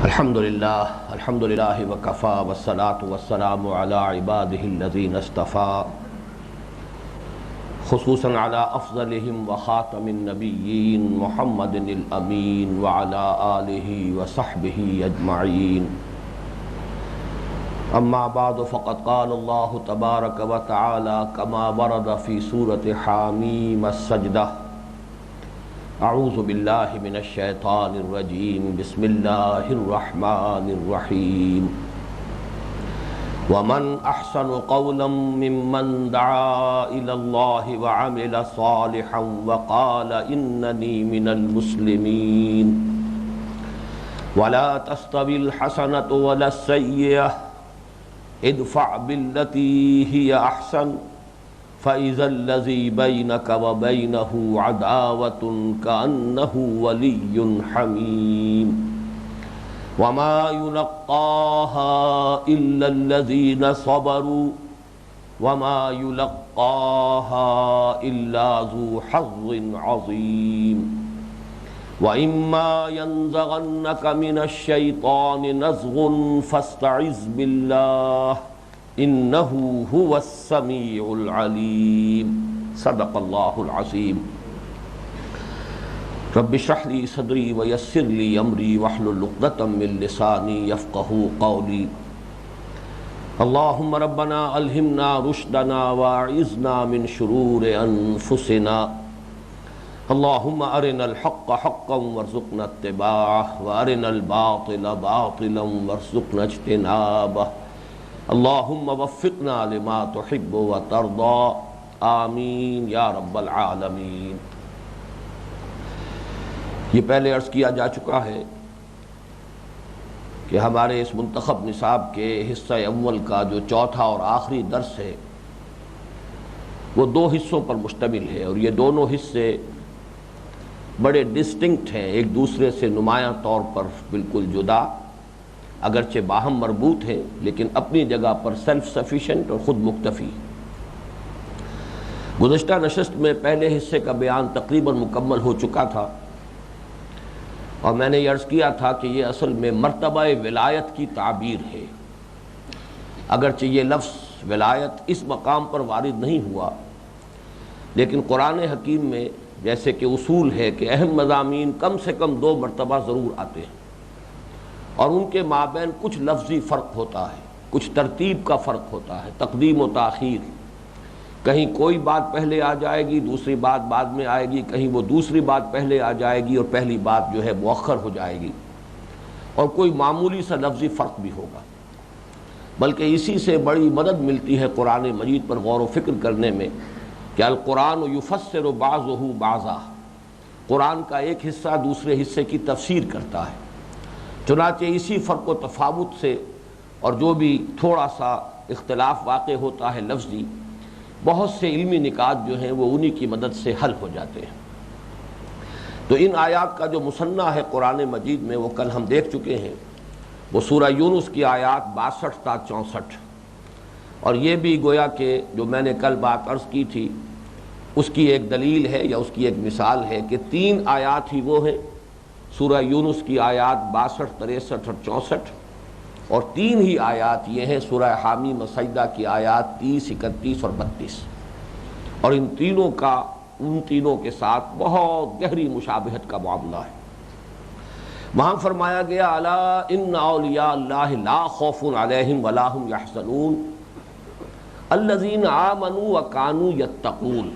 الحمد للہ وکفا والصلاة والسلام علی عباده الذین اصطفى خصوصا علی افضلهم وخاتم النبیین محمد الامین وعلی آلہ وصحبہ اجمعین اما بعد فقد قال اللہ تبارک وتعالی کما ورد فی سورة حامیم السجدہ اعوذ باللہ من الشیطان الرجیم بسم اللہ الرحمن الرحیم ومن احسن قولا ممن دعا الى اللہ وعمل صالحا وقال اننی من المسلمین ولا تستوی الحسنة ولا السیئة ادفع بالتي هي احسن فَإِذَا الَّذِي بَيْنَكَ وَبَيْنَهُ عَدَاوَةٌ كَأَنَّهُ وَلِيٌّ حَمِيمٌ وَمَا يُلَقَّاهَا إِلَّا الَّذِينَ صَبَرُوا وَمَا يُلَقَّاهَا إِلَّا ذُو حَظٍّ عَظِيمٍ وَإِمَّا يَنزَغَنَّكَ مِنَ الشَّيْطَانِ نَزْغٌ فَاسْتَعِذْ بِاللَّهِ انہو هو السمیع العلیم صدق اللہ العظیم رب اشرح لی صدری ویسر لی امری واحلل عقدۃ من لسانی یفقہوا قولی اللہم ربنا الہمنا رشدنا واعذنا من شرور انفسنا اللہم ارنا الحق حقا وارزقنا اتباعہ وارنا الباطل باطلا وارزقنا اجتنابہ اللہم وفقنا لما تحب وترضى آمین یا رب العالمین۔ یہ پہلے عرض کیا جا چکا ہے کہ ہمارے اس منتخب نصاب کے حصہ اول کا جو چوتھا اور آخری درس ہے وہ دو حصوں پر مشتمل ہے، اور یہ دونوں حصے بڑے ڈسٹنکٹ ہیں، ایک دوسرے سے نمایاں طور پر بالکل جدا، اگرچہ باہم مربوط ہیں لیکن اپنی جگہ پر سیلف سفیشینٹ اور خود مکتفی۔ گزشتہ نشست میں پہلے حصے کا بیان تقریباً مکمل ہو چکا تھا، اور میں نے یہ عرض کیا تھا کہ یہ اصل میں مرتبہ ولایت کی تعبیر ہے۔ اگرچہ یہ لفظ ولایت اس مقام پر وارد نہیں ہوا، لیکن قرآن حکیم میں جیسے کہ اصول ہے کہ اہم مضامین کم سے کم دو مرتبہ ضرور آتے ہیں، اور ان کے مابین کچھ لفظی فرق ہوتا ہے، کچھ ترتیب کا فرق ہوتا ہے، تقدیم و تاخیر، کہیں کوئی بات پہلے آ جائے گی دوسری بات بعد میں آئے گی، کہیں وہ دوسری بات پہلے آ جائے گی اور پہلی بات جو ہے مؤخر ہو جائے گی، اور کوئی معمولی سا لفظی فرق بھی ہوگا۔ بلکہ اسی سے بڑی مدد ملتی ہے قرآن مجید پر غور و فکر کرنے میں کہ القرآن یفسر بعضہ بعضا، قرآن کا ایک حصہ دوسرے حصے کی تفسیر کرتا ہے۔ چنانچہ اسی فرق و تفاوت سے اور جو بھی تھوڑا سا اختلاف واقع ہوتا ہے لفظی، بہت سے علمی نکات جو ہیں وہ انہی کی مدد سے حل ہو جاتے ہیں۔ تو ان آیات کا جو مثنیٰ ہے قرآن مجید میں وہ کل ہم دیکھ چکے ہیں، وہ سورہ یونس کی آیات 62 تا 64، اور یہ بھی گویا کہ جو میں نے کل بات عرض کی تھی اس کی ایک دلیل ہے یا اس کی ایک مثال ہے کہ 3 آیات ہی وہ ہیں، سورہ یونس کی آیات 62، 63 اور 64، اور 3 ہی آیات یہ ہیں سورہ حامیم السجدہ کی آیات 30، 31 اور 32، اور ان تینوں کے ساتھ بہت گہری مشابہت کا معاملہ ہے۔ وہاں فرمایا گیا الا ان اولیاء اللہ لا خوف علیہم ولا هم یحزنون الذین آمنوا وکانوا یتقون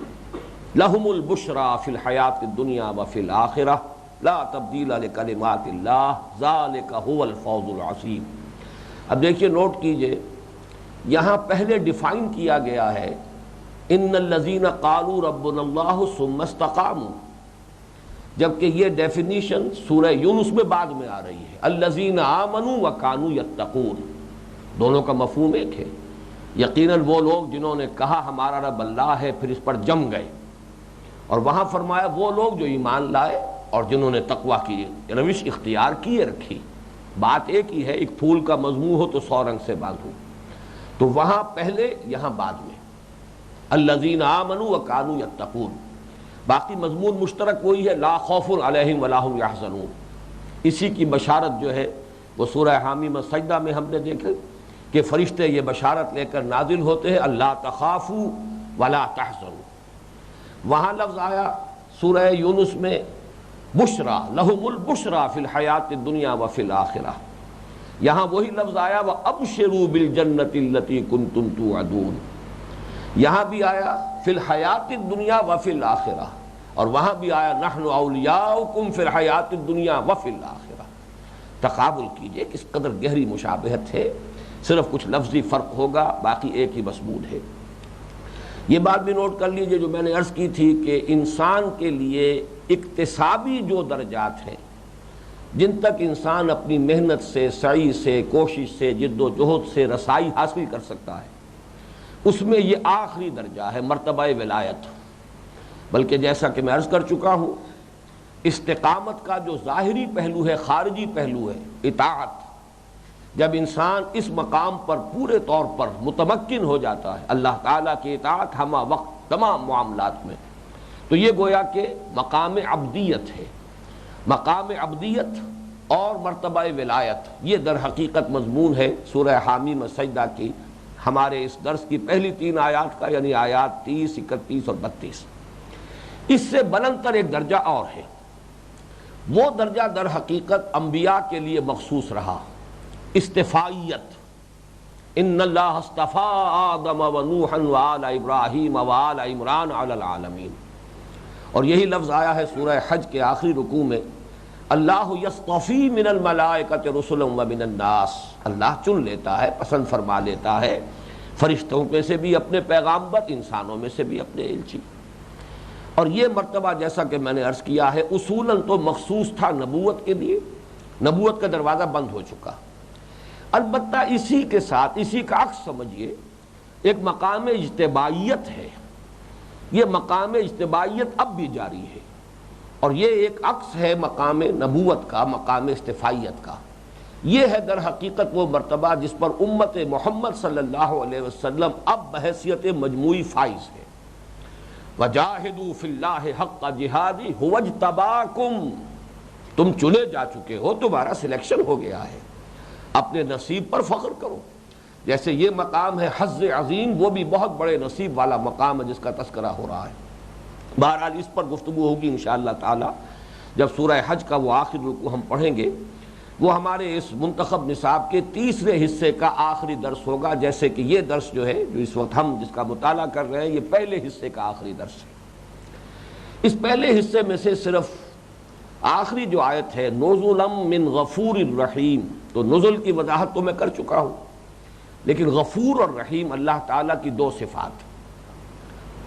لهم البشری فی الحیاۃ الدنیا وفی الآخرہ لا تبدیل لکلمات اللہ ذالک هو الفوز العظیم۔ اب دیکھیے، نوٹ کیجئے، یہاں پہلے ڈیفائن کیا گیا ہے ان الذین قالوا ربنا اللہ ثم استقاموا، جبکہ یہ ڈیفینیشن سورہ یونس میں بعد میں آ رہی ہے، الذین آمنوا وکانوا یتقون، دونوں کا مفہوم ایک ہے۔ یقیناً وہ لوگ جنہوں نے کہا ہمارا رب اللہ ہے پھر اس پر جم گئے، اور وہاں فرمایا وہ لوگ جو ایمان لائے اور جنہوں نے تقویٰ کی روش اختیار کیے رکھی۔ بات ایک ہی ہے، ایک پھول کا مضمون ہو تو 100 رنگ سے باندھو، تو وہاں پہلے یہاں بعد میں الذین آمنوا وکانوا یتقون، باقی مضمون مشترک وہی ہے، لا خوف علیہم ولا هم یحزنون، اسی کی بشارت جو ہے وہ سورہ حامیم سجدہ میں ہم نے دیکھا کہ فرشتے یہ بشارت لے کر نازل ہوتے ہیں اللہ تخافوا ولا تحزنوا۔ وہاں لفظ آیا سورہ یونس میں بشرا لہم البشرا فی الحیات الدنیا وفی الآخرہ، یہاں وہی لفظ آیا وابشروا بالجنۃ التی کنتم توعدون، یہاں بھی آیا فی الحیات الدنیا وفی الآخرہ، اور وہاں بھی آیا نحن اولیاؤکم فی الحیات الدنیا وفی الآخرہ۔ تقابل کیجئے کس قدر گہری مشابہت ہے، صرف کچھ لفظی فرق ہوگا، باقی ایک ہی مضمون ہے۔ یہ بات بھی نوٹ کر لیجئے جو میں نے عرض کی تھی کہ انسان کے لیے اکتسابی جو درجات ہیں جن تک انسان اپنی محنت سے، سعی سے، کوشش سے، جد و جہد سے رسائی حاصل کر سکتا ہے، اس میں یہ آخری درجہ ہے مرتبہ ولایت۔ بلکہ جیسا کہ میں عرض کر چکا ہوں، استقامت کا جو ظاہری پہلو ہے، خارجی پہلو ہے اطاعت، جب انسان اس مقام پر پورے طور پر متمکن ہو جاتا ہے اللہ تعالیٰ کی اطاعت ہمہ وقت تمام معاملات میں، تو یہ گویا کہ مقام عبدیت ہے۔ مقام عبدیت اور مرتبہ ولایت یہ در حقیقت مضمون ہے سورہ حامیم سجدہ کی ہمارے اس درس کی پہلی 3 آیات کا، یعنی آیات 30، 31 اور 32۔ اس سے بلند تر ایک درجہ اور ہے، وہ درجہ در حقیقت انبیاء کے لیے مخصوص رہا، استفائیت۔ ان اللہ اصطفیٰ آدم ونوحا وآل ابراہیم وآل عمران علی العالمین، اور یہی لفظ آیا ہے سورہ حج کے آخری رکوع میں اللہ یصطفی من الملائکۃ رسلا ومن الناس، اللہ چن لیتا ہے، پسند فرما لیتا ہے فرشتوں میں سے بھی اپنے پیغامبر، انسانوں میں سے بھی اپنے الچی۔ اور یہ مرتبہ جیسا کہ میں نے عرض کیا ہے اصولاً تو مخصوص تھا نبوت کے لیے، نبوت کا دروازہ بند ہو چکا، البتہ اسی کے ساتھ اسی کا عکس سمجھیے ایک مقام اجتباعیت ہے، یہ مقام اجتباعیت اب بھی جاری ہے، اور یہ ایک عکس ہے مقام نبوت کا، مقام استفائیت کا۔ یہ ہے در حقیقت وہ مرتبہ جس پر امت محمد صلی اللہ علیہ وسلم اب بحیثیت مجموعی فائز ہے۔ وَجَاهِدُوا فِي اللَّهِ حَقَّ جِهَادِهِ هُوَ اجْتَبَاكُمْ، تم چنے جا چکے ہو، تمہارا سلیکشن ہو گیا ہے، اپنے نصیب پر فخر کرو۔ جیسے یہ مقام ہے حظ عظیم، وہ بھی بہت بڑے نصیب والا مقام ہے جس کا تذکرہ ہو رہا ہے۔ بہرحال اس پر گفتگو ہوگی انشاءاللہ تعالی جب سورہ حج کا وہ آخری رکوع ہم پڑھیں گے، وہ ہمارے اس منتخب نصاب کے تیسرے حصے کا آخری درس ہوگا، جیسے کہ یہ درس جو ہے جو اس وقت ہم جس کا مطالعہ کر رہے ہیں یہ پہلے حصے کا آخری درس ہے۔ اس پہلے حصے میں سے صرف آخری جو آیت ہے نزلا من غفور الرحیم، تو نزل کی وضاحت تو میں کر چکا ہوں، لیکن غفور اور رحیم اللہ تعالیٰ کی 2 صفات،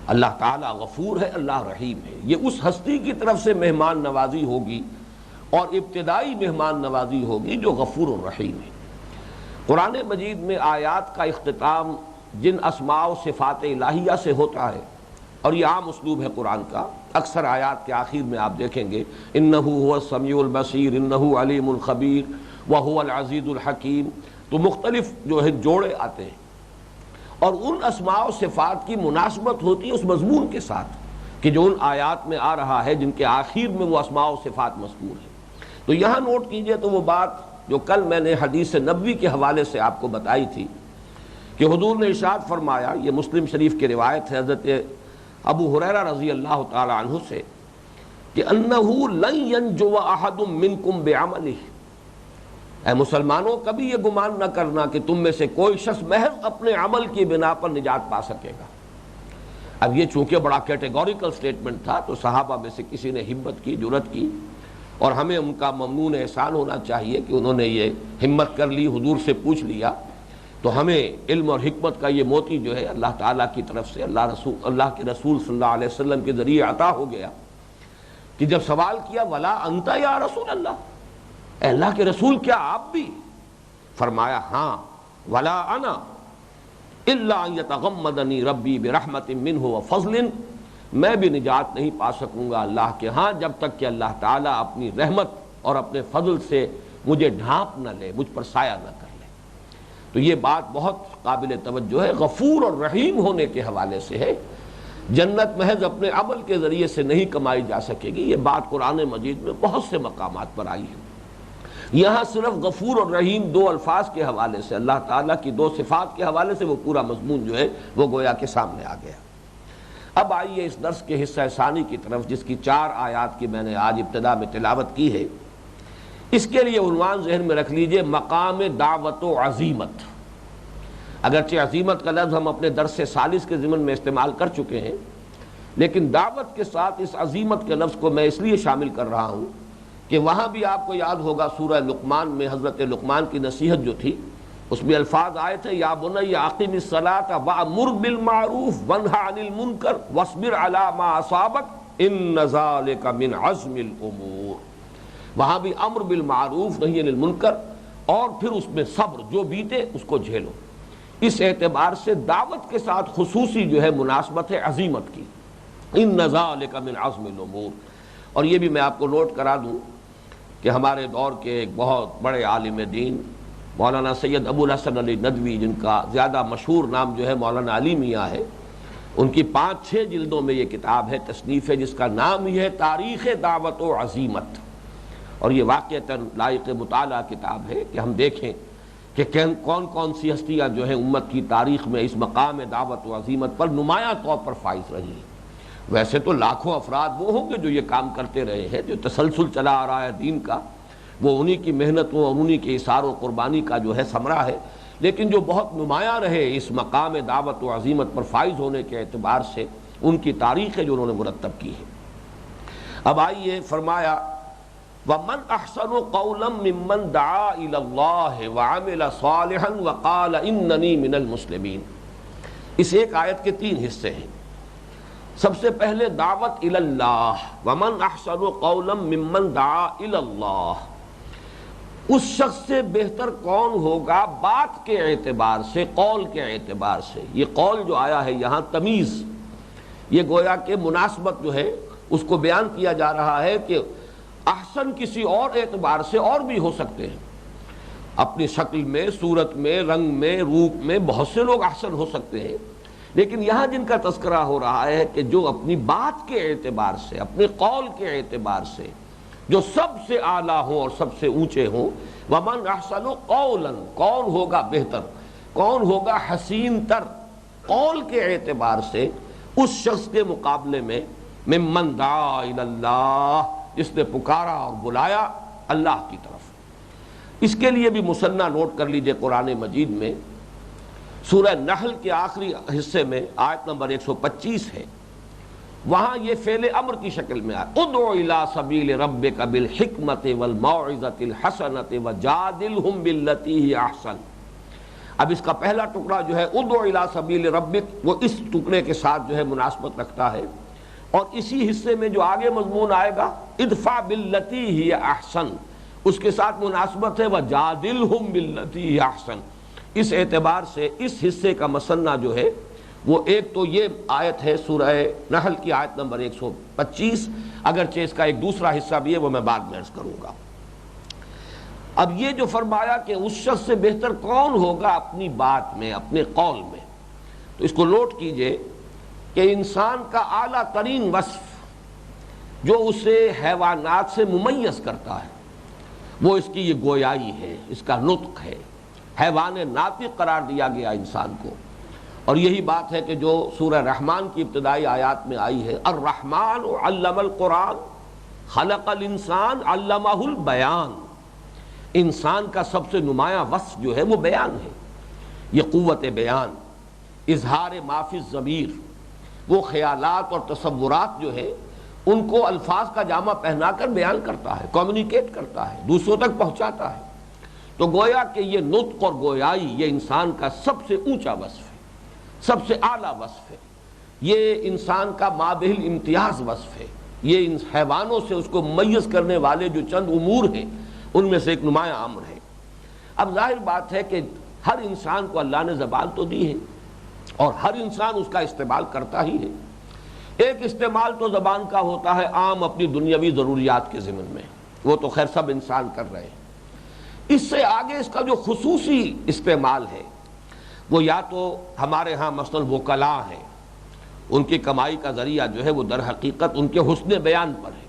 اللہ تعالیٰ غفور ہے، اللہ رحیم ہے، یہ اس ہستی کی طرف سے مہمان نوازی ہوگی اور ابتدائی مہمان نوازی ہوگی جو غفور الرحیم ہے۔ قرآن مجید میں آیات کا اختتام جن اسماء و صفات الہیہ سے ہوتا ہے، اور یہ عام اسلوب ہے قرآن کا، اکثر آیات کے آخر میں آپ دیکھیں گے انہ هو السمیع البصیر، انہ علیم الخبیر، وہو العزیز الحکیم، تو مختلف جو ہے جوڑے آتے ہیں، اور ان اسماء و صفات کی مناسبت ہوتی ہے اس مضمون کے ساتھ کہ جو ان آیات میں آ رہا ہے جن کے آخر میں وہ اسماء و صفات مذکور ہیں۔ تو یہاں نوٹ کیجئے تو وہ بات جو کل میں نے حدیث نبوی کے حوالے سے آپ کو بتائی تھی کہ حضور نے ارشاد فرمایا، یہ مسلم شریف کی روایت ہے حضرت ابو ہریرہ رضی اللہ تعالی عنہ سے، کہ انہ لن ینجو احد منکم بعملہ، اے مسلمانوں کبھی یہ گمان نہ کرنا کہ تم میں سے کوئی شخص محض اپنے عمل کی بنا پر نجات پا سکے گا۔ اب یہ چونکہ بڑا کیٹیگوریکل سٹیٹمنٹ تھا تو صحابہ میں سے کسی نے ہمت کی، جرأت کی، اور ہمیں ان کا ممنون احسان ہونا چاہیے کہ انہوں نے یہ ہمت کر لی، حضور سے پوچھ لیا، تو ہمیں علم اور حکمت کا یہ موتی جو ہے اللہ تعالیٰ کی طرف سے اللہ کے رسول صلی اللہ علیہ وسلم کے ذریعے عطا ہو گیا کہ جب سوال کیا ولا انت یا رسول اللہ، اے اللہ کے رسول کیا آپ بھی؟ فرمایا ہاں، ولا انا الا ان یتغمدنی ربی برحمت منہ وفضل، میں بھی نجات نہیں پا سکوں گا اللہ کے ہاں جب تک کہ اللہ تعالیٰ اپنی رحمت اور اپنے فضل سے مجھے ڈھانپ نہ لے، مجھ پر سایہ نہ کر لے۔ تو یہ بات بہت قابل توجہ ہے، غفور اور رحیم ہونے کے حوالے سے ہے، جنت محض اپنے عمل کے ذریعے سے نہیں کمائی جا سکے گی، یہ بات قرآن مجید میں بہت سے مقامات پر آئی ہے۔ یہاں صرف غفور اور رحیم دو الفاظ کے حوالے سے، اللہ تعالیٰ کی دو صفات کے حوالے سے وہ پورا مضمون جو ہے وہ گویا کے سامنے آ گیا۔ اب آئیے اس درس کے حصہ ثانی کی طرف، جس کی 4 آیات کی میں نے آج ابتدا میں تلاوت کی ہے۔ اس کے لیے عنوان ذہن میں رکھ لیجئے، مقام دعوت و عزیمت۔ اگرچہ عزیمت کا لفظ ہم اپنے درس ثالث کے ضمن میں استعمال کر چکے ہیں، لیکن دعوت کے ساتھ اس عزیمت کے لفظ کو میں اس لیے شامل کر رہا ہوں کہ وہاں بھی آپ کو یاد ہوگا سورہ لقمان میں حضرت لقمان کی نصیحت جو تھی، اس میں الفاظ آئے تھے، یا بنی اقم الصلاۃ وامر بالمعروف وانہی عن المنکر واصبر علی ما اصابک ان ذلک من عزم الامور۔ وہاں بھی امر بالمعروف نہی عن المنکر، اور پھر اس میں صبر، جو بیتے اس کو جھیلو۔ اس اعتبار سے دعوت کے ساتھ خصوصی جو ہے مناسبت ہے عزیمت کی، ان ذلک من عزم الامور۔ اور یہ بھی میں آپ کو نوٹ کرا دوں کہ ہمارے دور کے ایک بہت بڑے عالم دین مولانا سید ابو الحسن علی ندوی، جن کا زیادہ مشہور نام جو ہے مولانا علی میاں ہے، ان کی 5-6 جلدوں میں یہ کتاب ہے، تصنیف ہے، جس کا نام ہی ہے تاریخ دعوت و عزیمت۔ اور یہ واقعتاً لائق مطالعہ کتاب ہے کہ ہم دیکھیں کہ کون کون سی ہستیاں جو ہیں امت کی تاریخ میں اس مقام دعوت و عزیمت پر نمایاں طور پر فائز رہی ہیں۔ ویسے تو لاکھوں افراد وہ ہوں گے جو یہ کام کرتے رہے ہیں، جو تسلسل چلا آ رہا ہے دین کا، وہ انہی کی محنتوں اور انہی کے اثار و قربانی کا جو ہے ثمرہ ہے، لیکن جو بہت نمایاں رہے اس مقام دعوت و عزیمت پر فائز ہونے کے اعتبار سے، ان کی تاریخ ہے جو انہوں نے مرتب کی ہے۔ اب آئیے، فرمایا وَمَنْ أَحْسَنُ قَوْلًا مِّمَّنْ دَعَا إِلَى اللَّهِ وَعَمِلَ صَالِحًا وَقَالَ إِنَّنِي مِنَ الْمُسْلِمِينَ۔ اس ایک آیت کے 3 حصے ہیں۔ سب سے پہلے دعوت الی اللہ، ومن احسن قولا ممن دعا الی اللہ۔ اس شخص سے بہتر کون ہوگا بات کے اعتبار سے، قول کے اعتبار سے۔ یہ قول جو آیا ہے یہاں تمیز، یہ گویا کہ مناسبت جو ہے اس کو بیان کیا جا رہا ہے کہ احسن کسی اور اعتبار سے اور بھی ہو سکتے ہیں، اپنی شکل میں، صورت میں، رنگ میں، روپ میں بہت سے لوگ احسن ہو سکتے ہیں، لیکن یہاں جن کا تذکرہ ہو رہا ہے کہ جو اپنی بات کے اعتبار سے، اپنے قول کے اعتبار سے جو سب سے اعلیٰ ہوں اور سب سے اونچے ہوں، ومن احسن قولا، کون ہوگا بہتر، کون ہوگا حسین تر قول کے اعتبار سے اس شخص کے مقابلے میں، ممن دعا الی اللہ، جس نے پکارا اور بلایا اللہ کی طرف۔ اس کے لیے بھی مثنیٰ نوٹ کر لیجئے، قرآن مجید میں سورہ نحل کے آخری حصے میں آیت نمبر 125 ہے، وہاں یہ فعل امر کی شکل میں آیا، ادعو الی سبیل ربک بالحکمت والموعظۃ الحسنۃ وجادلہم باللتی ہی احسن۔ اب اس کا پہلا ٹکڑا جو ہے ادعو الی سبیل ربک، وہ اس ٹکڑے کے ساتھ جو ہے مناسبت رکھتا ہے، اور اسی حصے میں جو آگے مضمون آئے گا ادفع باللتی ہی احسن، اس کے ساتھ مناسبت ہے وجادلہم باللتی ہی احسن۔ اس اعتبار سے اس حصے کا مثنیٰ جو ہے وہ ایک تو یہ آیت ہے سورہ نحل کی آیت نمبر 125، اگرچہ اس کا ایک دوسرا حصہ بھی ہے، وہ میں بعد میں عرض کروں گا۔ اب یہ جو فرمایا کہ اس شخص سے بہتر کون ہوگا اپنی بات میں، اپنے قول میں، تو اس کو نوٹ کیجئے کہ انسان کا اعلیٰ ترین وصف جو اسے حیوانات سے ممیز کرتا ہے وہ اس کی یہ گویائی ہے، اس کا نطق ہے۔ حیوان ناطق قرار دیا گیا انسان کو، اور یہی بات ہے کہ جو سورہ رحمان کی ابتدائی آیات میں آئی ہے، الرحمن علم القرآن خلق الانسان علمہ البیان۔ انسان کا سب سے نمایاں وصف جو ہے وہ بیان ہے، یہ قوت بیان، اظہار ما فی الضمیر، وہ خیالات اور تصورات جو ہے ان کو الفاظ کا جامہ پہنا کر بیان کرتا ہے، کمیونیکیٹ کرتا ہے، دوسروں تک پہنچاتا ہے۔ تو گویا کہ یہ نطق اور گویائی یہ انسان کا سب سے اونچا وصف ہے، سب سے اعلیٰ وصف ہے، یہ انسان کا مابہل امتیاز وصف ہے، یہ ان حیوانوں سے اس کو ممیز کرنے والے جو چند امور ہیں ان میں سے ایک نمایاں امر ہے۔ اب ظاہر بات ہے کہ ہر انسان کو اللہ نے زبان تو دی ہے اور ہر انسان اس کا استعمال کرتا ہی ہے۔ ایک استعمال تو زبان کا ہوتا ہے عام اپنی دنیاوی ضروریات کے ضمن میں، وہ تو خیر سب انسان کر رہے ہیں۔ اس سے آگے اس کا جو خصوصی استعمال ہے وہ یا تو ہمارے ہاں مثلا وکلاء ہیں، ان کی کمائی کا ذریعہ جو ہے وہ در حقیقت ان کے حسن بیان پر ہے،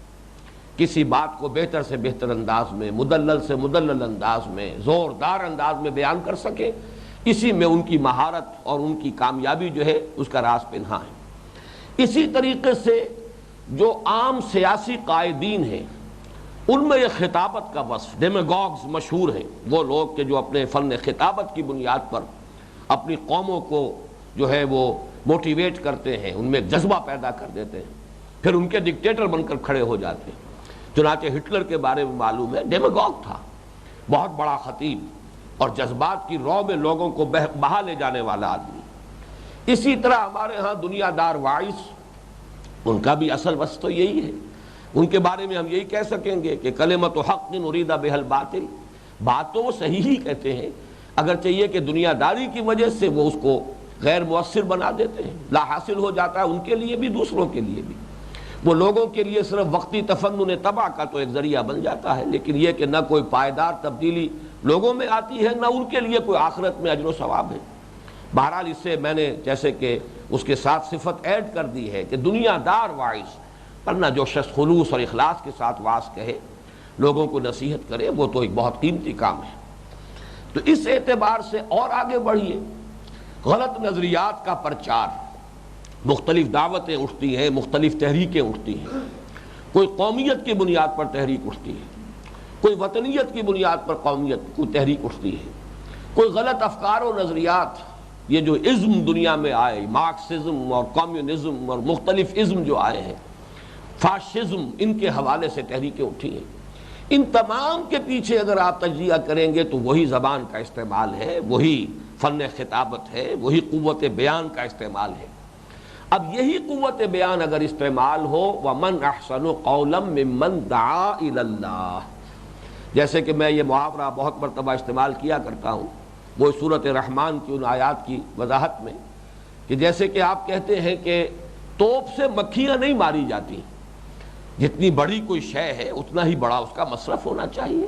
کسی بات کو بہتر سے بہتر انداز میں، مدلل سے مدلل انداز میں، زوردار انداز میں بیان کر سکیں، اسی میں ان کی مہارت اور ان کی کامیابی جو ہے اس کا راز پنہا ہے۔ اسی طریقے سے جو عام سیاسی قائدین ہیں ان میں یہ خطابت کا وصف، ڈیمیگوگز مشہور ہیں، وہ لوگ کہ جو اپنے فن خطابت کی بنیاد پر اپنی قوموں کو جو ہے وہ موٹیویٹ کرتے ہیں، ان میں جذبہ پیدا کر دیتے ہیں، پھر ان کے ڈکٹیٹر بن کر کھڑے ہو جاتے ہیں۔ چنانچہ ہٹلر کے بارے میں معلوم ہے، ڈیمیگوگ تھا، بہت بڑا خطیب اور جذبات کی رو میں لوگوں کو بہا لے جانے والا آدمی۔ اسی طرح ہمارے ہاں دنیا دار وائس، ان کا بھی اصل وصف تو یہی ہے، ان کے بارے میں ہم یہی کہہ سکیں گے کہ کلمۃ حق ارید بها الباطل، بات تو وہ صحیح ہی کہتے ہیں، اگر چاہیے کہ دنیا داری کی وجہ سے وہ اس کو غیر مؤثر بنا دیتے ہیں، لا حاصل ہو جاتا ہے ان کے لیے بھی دوسروں کے لیے بھی، وہ لوگوں کے لیے صرف وقتی تفنن طبع کا تو ایک ذریعہ بن جاتا ہے، لیکن یہ کہ نہ کوئی پائیدار تبدیلی لوگوں میں آتی ہے، نہ ان کے لیے کوئی آخرت میں اجر و ثواب ہے۔ بہرحال اس سے میں نے جیسے کہ اس کے ساتھ صفت ایڈ کر دی ہے کہ دنیا دار واعظ، ورنہ جو شخص خلوص اور اخلاص کے ساتھ واعظ کہے، لوگوں کو نصیحت کرے، وہ تو ایک بہت قیمتی کام ہے۔ تو اس اعتبار سے اور آگے بڑھیے، غلط نظریات کا پرچار، مختلف دعوتیں اٹھتی ہیں، مختلف تحریکیں اٹھتی ہیں، کوئی قومیت کی بنیاد پر تحریک اٹھتی ہے، کوئی وطنیت کی بنیاد پر قومیت کو تحریک اٹھتی ہے، کوئی غلط افکار و نظریات، یہ جو ازم دنیا میں آئے، مارکسزم اور کمیونزم اور مختلف ازم جو آئے ہیں، فاشزم، ان کے حوالے سے تحریکیں اٹھی ہیں، ان تمام کے پیچھے اگر آپ تجزیہ کریں گے تو وہی زبان کا استعمال ہے، وہی فن خطابت ہے، وہی قوت بیان کا استعمال ہے۔ اب یہی قوت بیان اگر استعمال ہو، وَمَنْ أَحْسَنُ قَوْلًا مِّمَّنْ دَعَا إِلَى اللَّهِ، جیسے کہ میں یہ محاورہ بہت مرتبہ استعمال کیا کرتا ہوں وہ سورۃ رحمان کی ان آیات کی وضاحت میں، کہ جیسے کہ آپ کہتے ہیں کہ توپ سے مکھیاں نہیں ماری جاتی، جتنی بڑی کوئی شے ہے اتنا ہی بڑا اس کا مصرف ہونا چاہیے،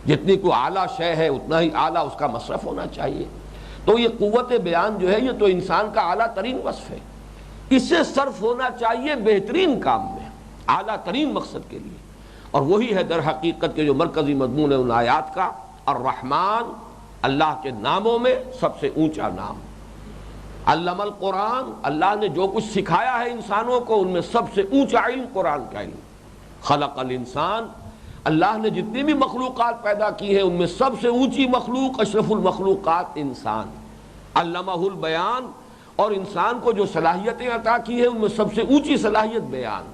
جتنی کوئی اعلیٰ شے ہے اتنا ہی اعلیٰ اس کا مصرف ہونا چاہیے۔ تو یہ قوت بیان جو ہے یہ تو انسان کا اعلیٰ ترین وصف ہے، اسے صرف ہونا چاہیے بہترین کام میں، اعلیٰ ترین مقصد کے لیے، اور وہی ہے در حقیقت کے جو مرکزی مضمون ہے ان آیات کا، الرحمن، اللہ کے ناموں میں سب سے اونچا نام، علم القرآن، اللہ نے جو کچھ سکھایا ہے انسانوں کو ان میں سب سے اونچا علم قرآن کا علم، خلق الانسان، اللہ نے جتنی بھی مخلوقات پیدا کی ہیں ان میں سب سے اونچی مخلوق، اشرف المخلوقات انسان، علمہ البیان، اور انسان کو جو صلاحیتیں عطا کی ہیں ان میں سب سے اونچی صلاحیت بیان۔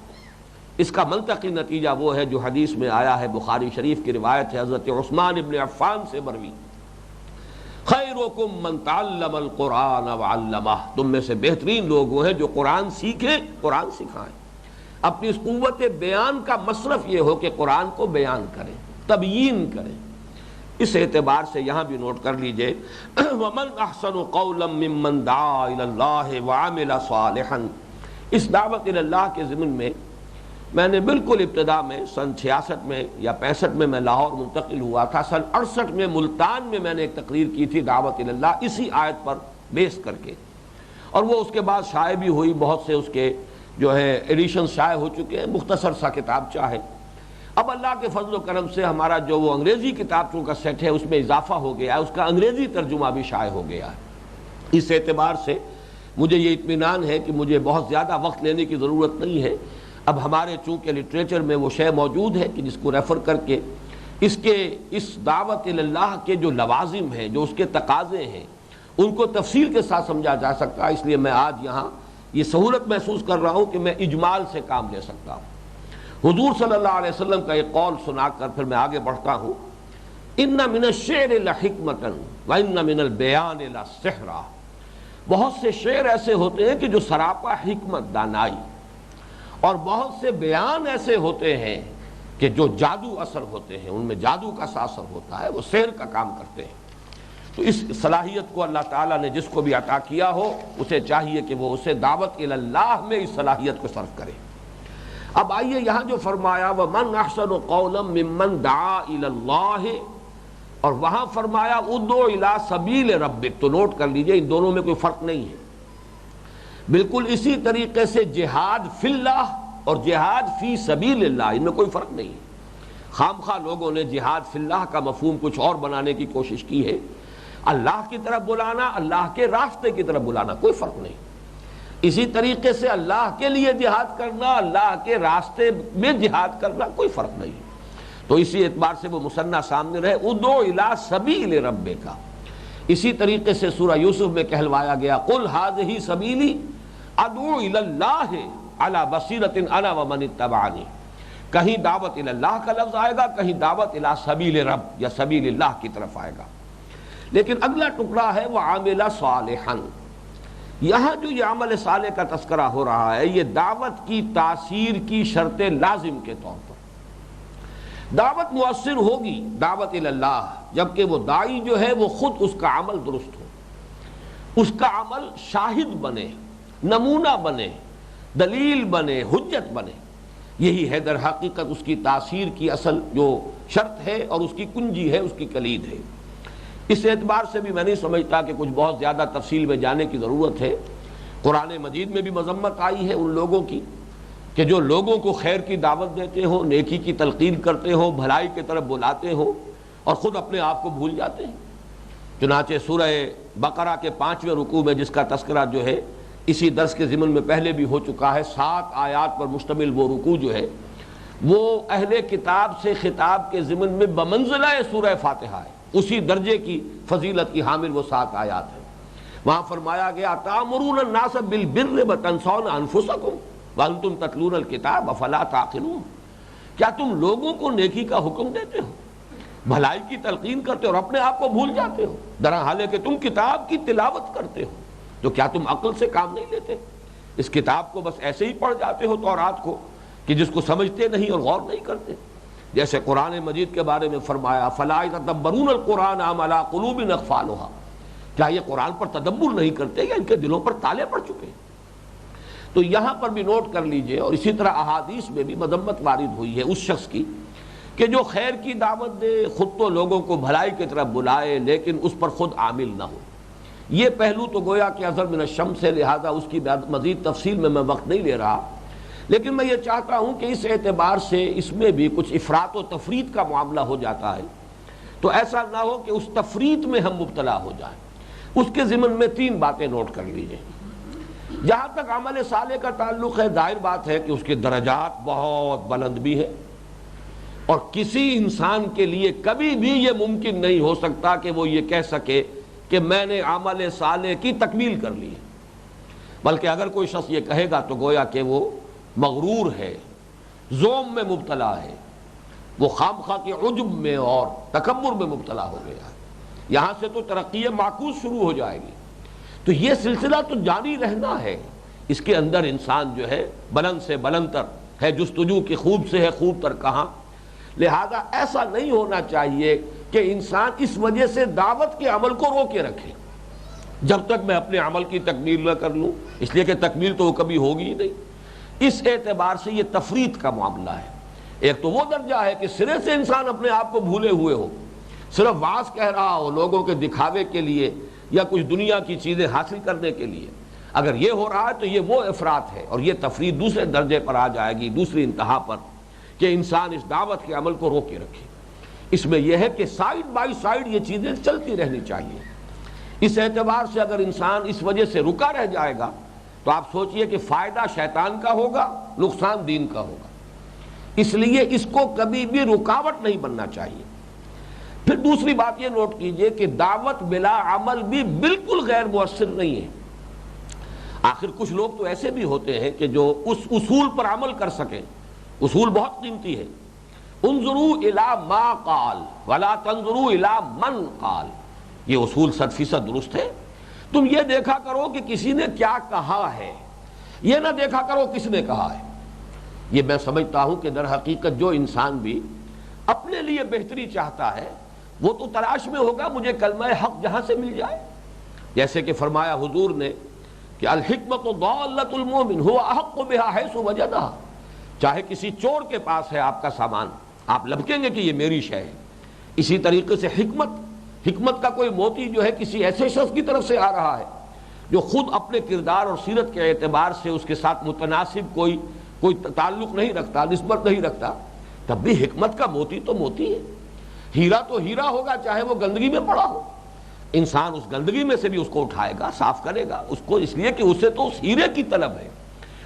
اس کا منطقی نتیجہ وہ ہے جو حدیث میں آیا ہے، بخاری شریف کی روایت ہے، حضرت عثمان ابن عفان سے مروی، خیرکم من تعلم القرآن وعلمہ، تم میں سے بہترین لوگ وہ ہیں جو قرآن سیکھیں، قرآن سکھائیں۔ اپنی اس قوت بیان کا مصرف یہ ہو کہ قرآن کو بیان کریں، تبیین کریں۔ اس اعتبار سے یہاں بھی نوٹ کر لیجئے، وَمَنْ أَحْسَنُ قَوْلًا مِّمَّنْ دَعَا إِلَى اللَّهِ وَعَمِلَ صَالِحًا، اس دعوت اللہ کے ضمن میں میں نے بالکل ابتدا میں سن 66 میں یا 65 میں لاہور منتقل ہوا تھا، سن 68 میں ملتان میں نے ایک تقریر کی تھی دعوت اللہ، اسی آیت پر بیس کر کے، اور وہ اس کے بعد شائع بھی ہوئی، بہت سے اس کے جو ہے ایڈیشن شائع ہو چکے ہیں، مختصر سا کتابچہ ہے۔ اب اللہ کے فضل و کرم سے ہمارا جو وہ انگریزی کتابچوں کا سیٹ ہے اس میں اضافہ ہو گیا ہے، اس کا انگریزی ترجمہ بھی شائع ہو گیا ہے۔ اس اعتبار سے مجھے یہ اطمینان ہے کہ مجھے بہت زیادہ وقت لینے کی ضرورت نہیں ہے، اب ہمارے چونکہ لٹریچر میں وہ شے موجود ہے کہ جس کو ریفر کر کے اس دعوت اللہ کے جو لوازم ہیں، جو اس کے تقاضے ہیں، ان کو تفصیل کے ساتھ سمجھا جا سکتا ہے۔ اس لیے میں آج یہاں یہ سہولت محسوس کر رہا ہوں کہ میں اجمال سے کام لے سکتا ہوں۔ حضور صلی اللہ علیہ وسلم کا ایک قول سنا کر پھر میں آگے بڑھتا ہوں، ان من الشعر لحکمۃ وان من البیان لسحرا، بہت سے شعر ایسے ہوتے ہیں کہ جو سراپا حکمت، دانائی، اور بہت سے بیان ایسے ہوتے ہیں کہ جو جادو اثر ہوتے ہیں، ان میں جادو کا اثر ہوتا ہے، وہ سحر کا کام کرتے ہیں۔ تو اس صلاحیت کو اللہ تعالیٰ نے جس کو بھی عطا کیا ہو اسے چاہیے کہ وہ اسے دعوت اللہ میں اس صلاحیت کو صرف کرے۔ اب آئیے یہاں جو فرمایا وَمَنْ أَحْسَنُ قَوْلًا مِّمَّنْ دَعَا إِلَى اللَّهِ، اور وہاں فرمایا اُدْعُ إِلَىٰ سَبِيلِ رَبِّكَ، تو نوٹ کر لیجئے ان دونوں میں کوئی فرق نہیں ہے۔ بالکل اسی طریقے سے جہاد فی اللہ اور جہاد فی سبیل اللہ، ان میں کوئی فرق نہیں ہے۔ خام خواہ لوگوں نے جہاد فی اللہ کا مفہوم کچھ اور بنانے کی کوشش کی ہے۔ اللہ کی طرف بلانا، اللہ کے راستے کی طرف بلانا، کوئی فرق نہیں۔ اسی طریقے سے اللہ کے لیے جہاد کرنا، اللہ کے راستے میں جہاد کرنا، کوئی فرق نہیں۔ تو اسی اعتبار سے وہ مثنیٰ سامنے رہے، ادعو الی سبیل ربک۔ اسی طریقے سے سورہ یوسف میں کہلوایا گیا، قل ھذہ سبیلی ادعو الی اللہ علی بصیرۃ انا ومن اتبعنی۔ کہیں دعوت الی اللہ کا لفظ آئے گا، کہیں دعوت الی سبیل رب یا سبیل اللہ کی طرف آئے گا۔ لیکن اگلا ٹکڑا ہے وعامل صالحا۔ یہاں جو یہ عمل صالح کا تذکرہ ہو رہا ہے، یہ دعوت کی تاثیر کی شرط لازم کے طور پر۔ دعوت مؤثر ہوگی دعوت الی اللہ جبکہ وہ داعی جو ہے وہ خود اس کا عمل درست ہو، اس کا عمل شاہد بنے، نمونہ بنے، دلیل بنے، حجت بنے۔ یہی ہے در حقیقت اس کی تاثیر کی اصل جو شرط ہے اور اس کی کنجی ہے، اس کی کلید ہے۔ اس اعتبار سے بھی میں نہیں سمجھتا کہ کچھ بہت زیادہ تفصیل میں جانے کی ضرورت ہے۔ قرآن مجید میں بھی مذمت آئی ہے ان لوگوں کی کہ جو لوگوں کو خیر کی دعوت دیتے ہوں، نیکی کی تلقین کرتے ہوں، بھلائی کی طرف بلاتے ہوں اور خود اپنے آپ کو بھول جاتے ہیں۔ چنانچہ سورہ بقرہ کے 5ویں رکوع میں جس کا تذکرہ جو ہے اسی درس کے ضمن میں پہلے بھی ہو چکا ہے، 7 آیات پر مشتمل وہ رکوع جو ہے وہ اہل کتاب سے خطاب کے ضمن میں بمنزلہ سورہ فاتحہ ہے، اسی درجے کی فضیلت کی حامل وہ 7 آیات ہیں۔ وہاں فرمایا گیا تأمرون الناس بالبر وتنسون انفسکم وانتم تتلون الکتاب افلا تعقلون۔ کیا تم لوگوں کو نیکی کا حکم دیتے ہو، بھلائی کی تلقین کرتے ہو اور اپنے آپ کو بھول جاتے ہو، درحال کہ تم کتاب کی تلاوت کرتے ہو، تو کیا تم عقل سے کام نہیں لیتے؟ اس کتاب کو بس ایسے ہی پڑھ جاتے ہو تورات کو کہ جس کو سمجھتے نہیں اور غور نہیں کرتے۔ جیسے قرآن مجید کے بارے میں فرمایا فلا یتدبرون القرآن ام علی قلوب اقفالها، کیا یہ قرآن پر تدبر نہیں کرتے یا ان کے دلوں پر تالے پڑ چکے؟ تو یہاں پر بھی نوٹ کر لیجئے، اور اسی طرح احادیث میں بھی مذمت وارد ہوئی ہے اس شخص کی کہ جو خیر کی دعوت دے، خود تو لوگوں کو بھلائی کی طرف بلائے لیکن اس پر خود عامل نہ ہو۔ یہ پہلو تو گویا کہ اظہر من الشمس ہے، لہذا اس کی مزید تفصیل میں وقت نہیں لے رہا، لیکن میں یہ چاہتا ہوں کہ اس اعتبار سے اس میں بھی کچھ افراط و تفریط کا معاملہ ہو جاتا ہے، تو ایسا نہ ہو کہ اس تفریط میں ہم مبتلا ہو جائیں۔ اس کے ضمن میں 3 باتیں نوٹ کر لیجئے۔ جہاں تک عمل صالح کا تعلق ہے، ظاہر بات ہے کہ اس کے درجات بہت بلند بھی ہیں، اور کسی انسان کے لیے کبھی بھی یہ ممکن نہیں ہو سکتا کہ وہ یہ کہہ سکے کہ میں نے عمل صالح کی تکمیل کر لی، بلکہ اگر کوئی شخص یہ کہے گا تو گویا کہ وہ مغرور ہے، زوم میں مبتلا ہے، وہ خام خواہ کے عجب میں اور تکبر میں مبتلا ہو گیا ہے۔ یہاں سے تو ترقی معکوس شروع ہو جائے گی۔ تو یہ سلسلہ تو جاری رہنا ہے، اس کے اندر انسان جو ہے بلند سے بلند تر ہے، جستجو کی خوب سے ہے خوب تر کہاں۔ لہذا ایسا نہیں ہونا چاہیے کہ انسان اس وجہ سے دعوت کے عمل کو روکے رکھے جب تک میں اپنے عمل کی تکمیل نہ کر لوں، اس لیے کہ تکمیل تو وہ کبھی ہوگی ہی نہیں۔ اس اعتبار سے یہ تفریط کا معاملہ ہے۔ ایک تو وہ درجہ ہے کہ سرے سے انسان اپنے آپ کو بھولے ہوئے ہو، صرف واعظ کہہ رہا ہو لوگوں کے دکھاوے کے لیے یا کچھ دنیا کی چیزیں حاصل کرنے کے لیے۔ اگر یہ ہو رہا ہے تو یہ وہ افراط ہے، اور یہ تفریط دوسرے درجے پر آ جائے گی، دوسری انتہا پر، کہ انسان اس دعوت کے عمل کو روکے رکھے۔ اس میں یہ ہے کہ سائیڈ بائی سائیڈ یہ چیزیں چلتی رہنی چاہیے۔ اس اعتبار سے اگر انسان اس وجہ سے رکا رہ جائے گا تو آپ سوچئے کہ فائدہ شیطان کا ہوگا، نقصان دین کا ہوگا۔ اس لیے اس کو کبھی بھی رکاوٹ نہیں بننا چاہیے۔ پھر دوسری بات یہ نوٹ کیجئے کہ دعوت بلا عمل بھی بالکل غیر مؤثر نہیں ہے۔ آخر کچھ لوگ تو ایسے بھی ہوتے ہیں کہ جو اس اصول پر عمل کر سکیں۔ اصول بہت قیمتی ہے۔ انظروا الی ما قال ولا تنظروا الی من قال، یہ اصول 100% درست ہے۔ تم یہ دیکھا کرو کہ کسی نے کیا کہا ہے، یہ نہ دیکھا کرو کس نے کہا ہے۔ یہ میں سمجھتا ہوں کہ در حقیقت جو انسان بھی اپنے لیے بہتری چاہتا ہے وہ تو تلاش میں ہوگا مجھے کلمہ حق جہاں سے مل جائے، جیسے کہ فرمایا حضور نے کہ الحکمت ضالۃ المؤمن هو احق بها حیث وجدها۔ چاہے کسی چور کے پاس ہے آپ کا سامان، آپ لبکیں گے کہ یہ میری شے ہے۔ اسی طریقے سے حکمت کا کوئی موتی جو ہے کسی ایسے شخص کی طرف سے آ رہا ہے جو خود اپنے کردار اور سیرت کے اعتبار سے اس کے ساتھ متناسب کوئی تعلق نہیں رکھتا، نسبت نہیں رکھتا، تب بھی حکمت کا موتی تو موتی ہے۔ ہیرا تو ہیرا ہوگا چاہے وہ گندگی میں پڑا ہو، انسان اس گندگی میں سے بھی اس کو اٹھائے گا، صاف کرے گا اس کو، اس لیے کہ اسے تو اس ہیرے کی طلب ہے،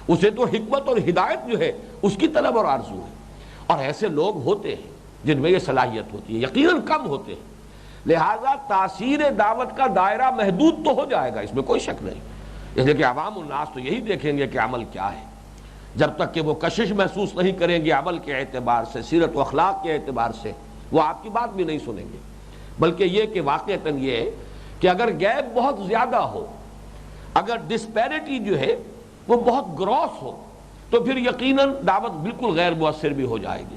اسے تو حکمت اور ہدایت جو ہے اس کی طلب اور آرزو ہے۔ اور ایسے لوگ ہوتے ہیں جن میں یہ صلاحیت ہوتی ہے، یقیناً کم ہوتے ہیں، لہذا تاثیر دعوت کا دائرہ محدود تو ہو جائے گا، اس میں کوئی شک نہیں، اس لیے کہ عوام الناس تو یہی دیکھیں گے کہ عمل کیا ہے۔ جب تک کہ وہ کشش محسوس نہیں کریں گے عمل کے اعتبار سے، سیرت و اخلاق کے اعتبار سے، وہ آپ کی بات بھی نہیں سنیں گے، بلکہ یہ کہ واقعتاً یہ ہے کہ اگر گیپ بہت زیادہ ہو، اگر ڈسپیرٹی جو ہے وہ بہت گراس ہو، تو پھر یقیناً دعوت بالکل غیر مؤثر بھی ہو جائے گی،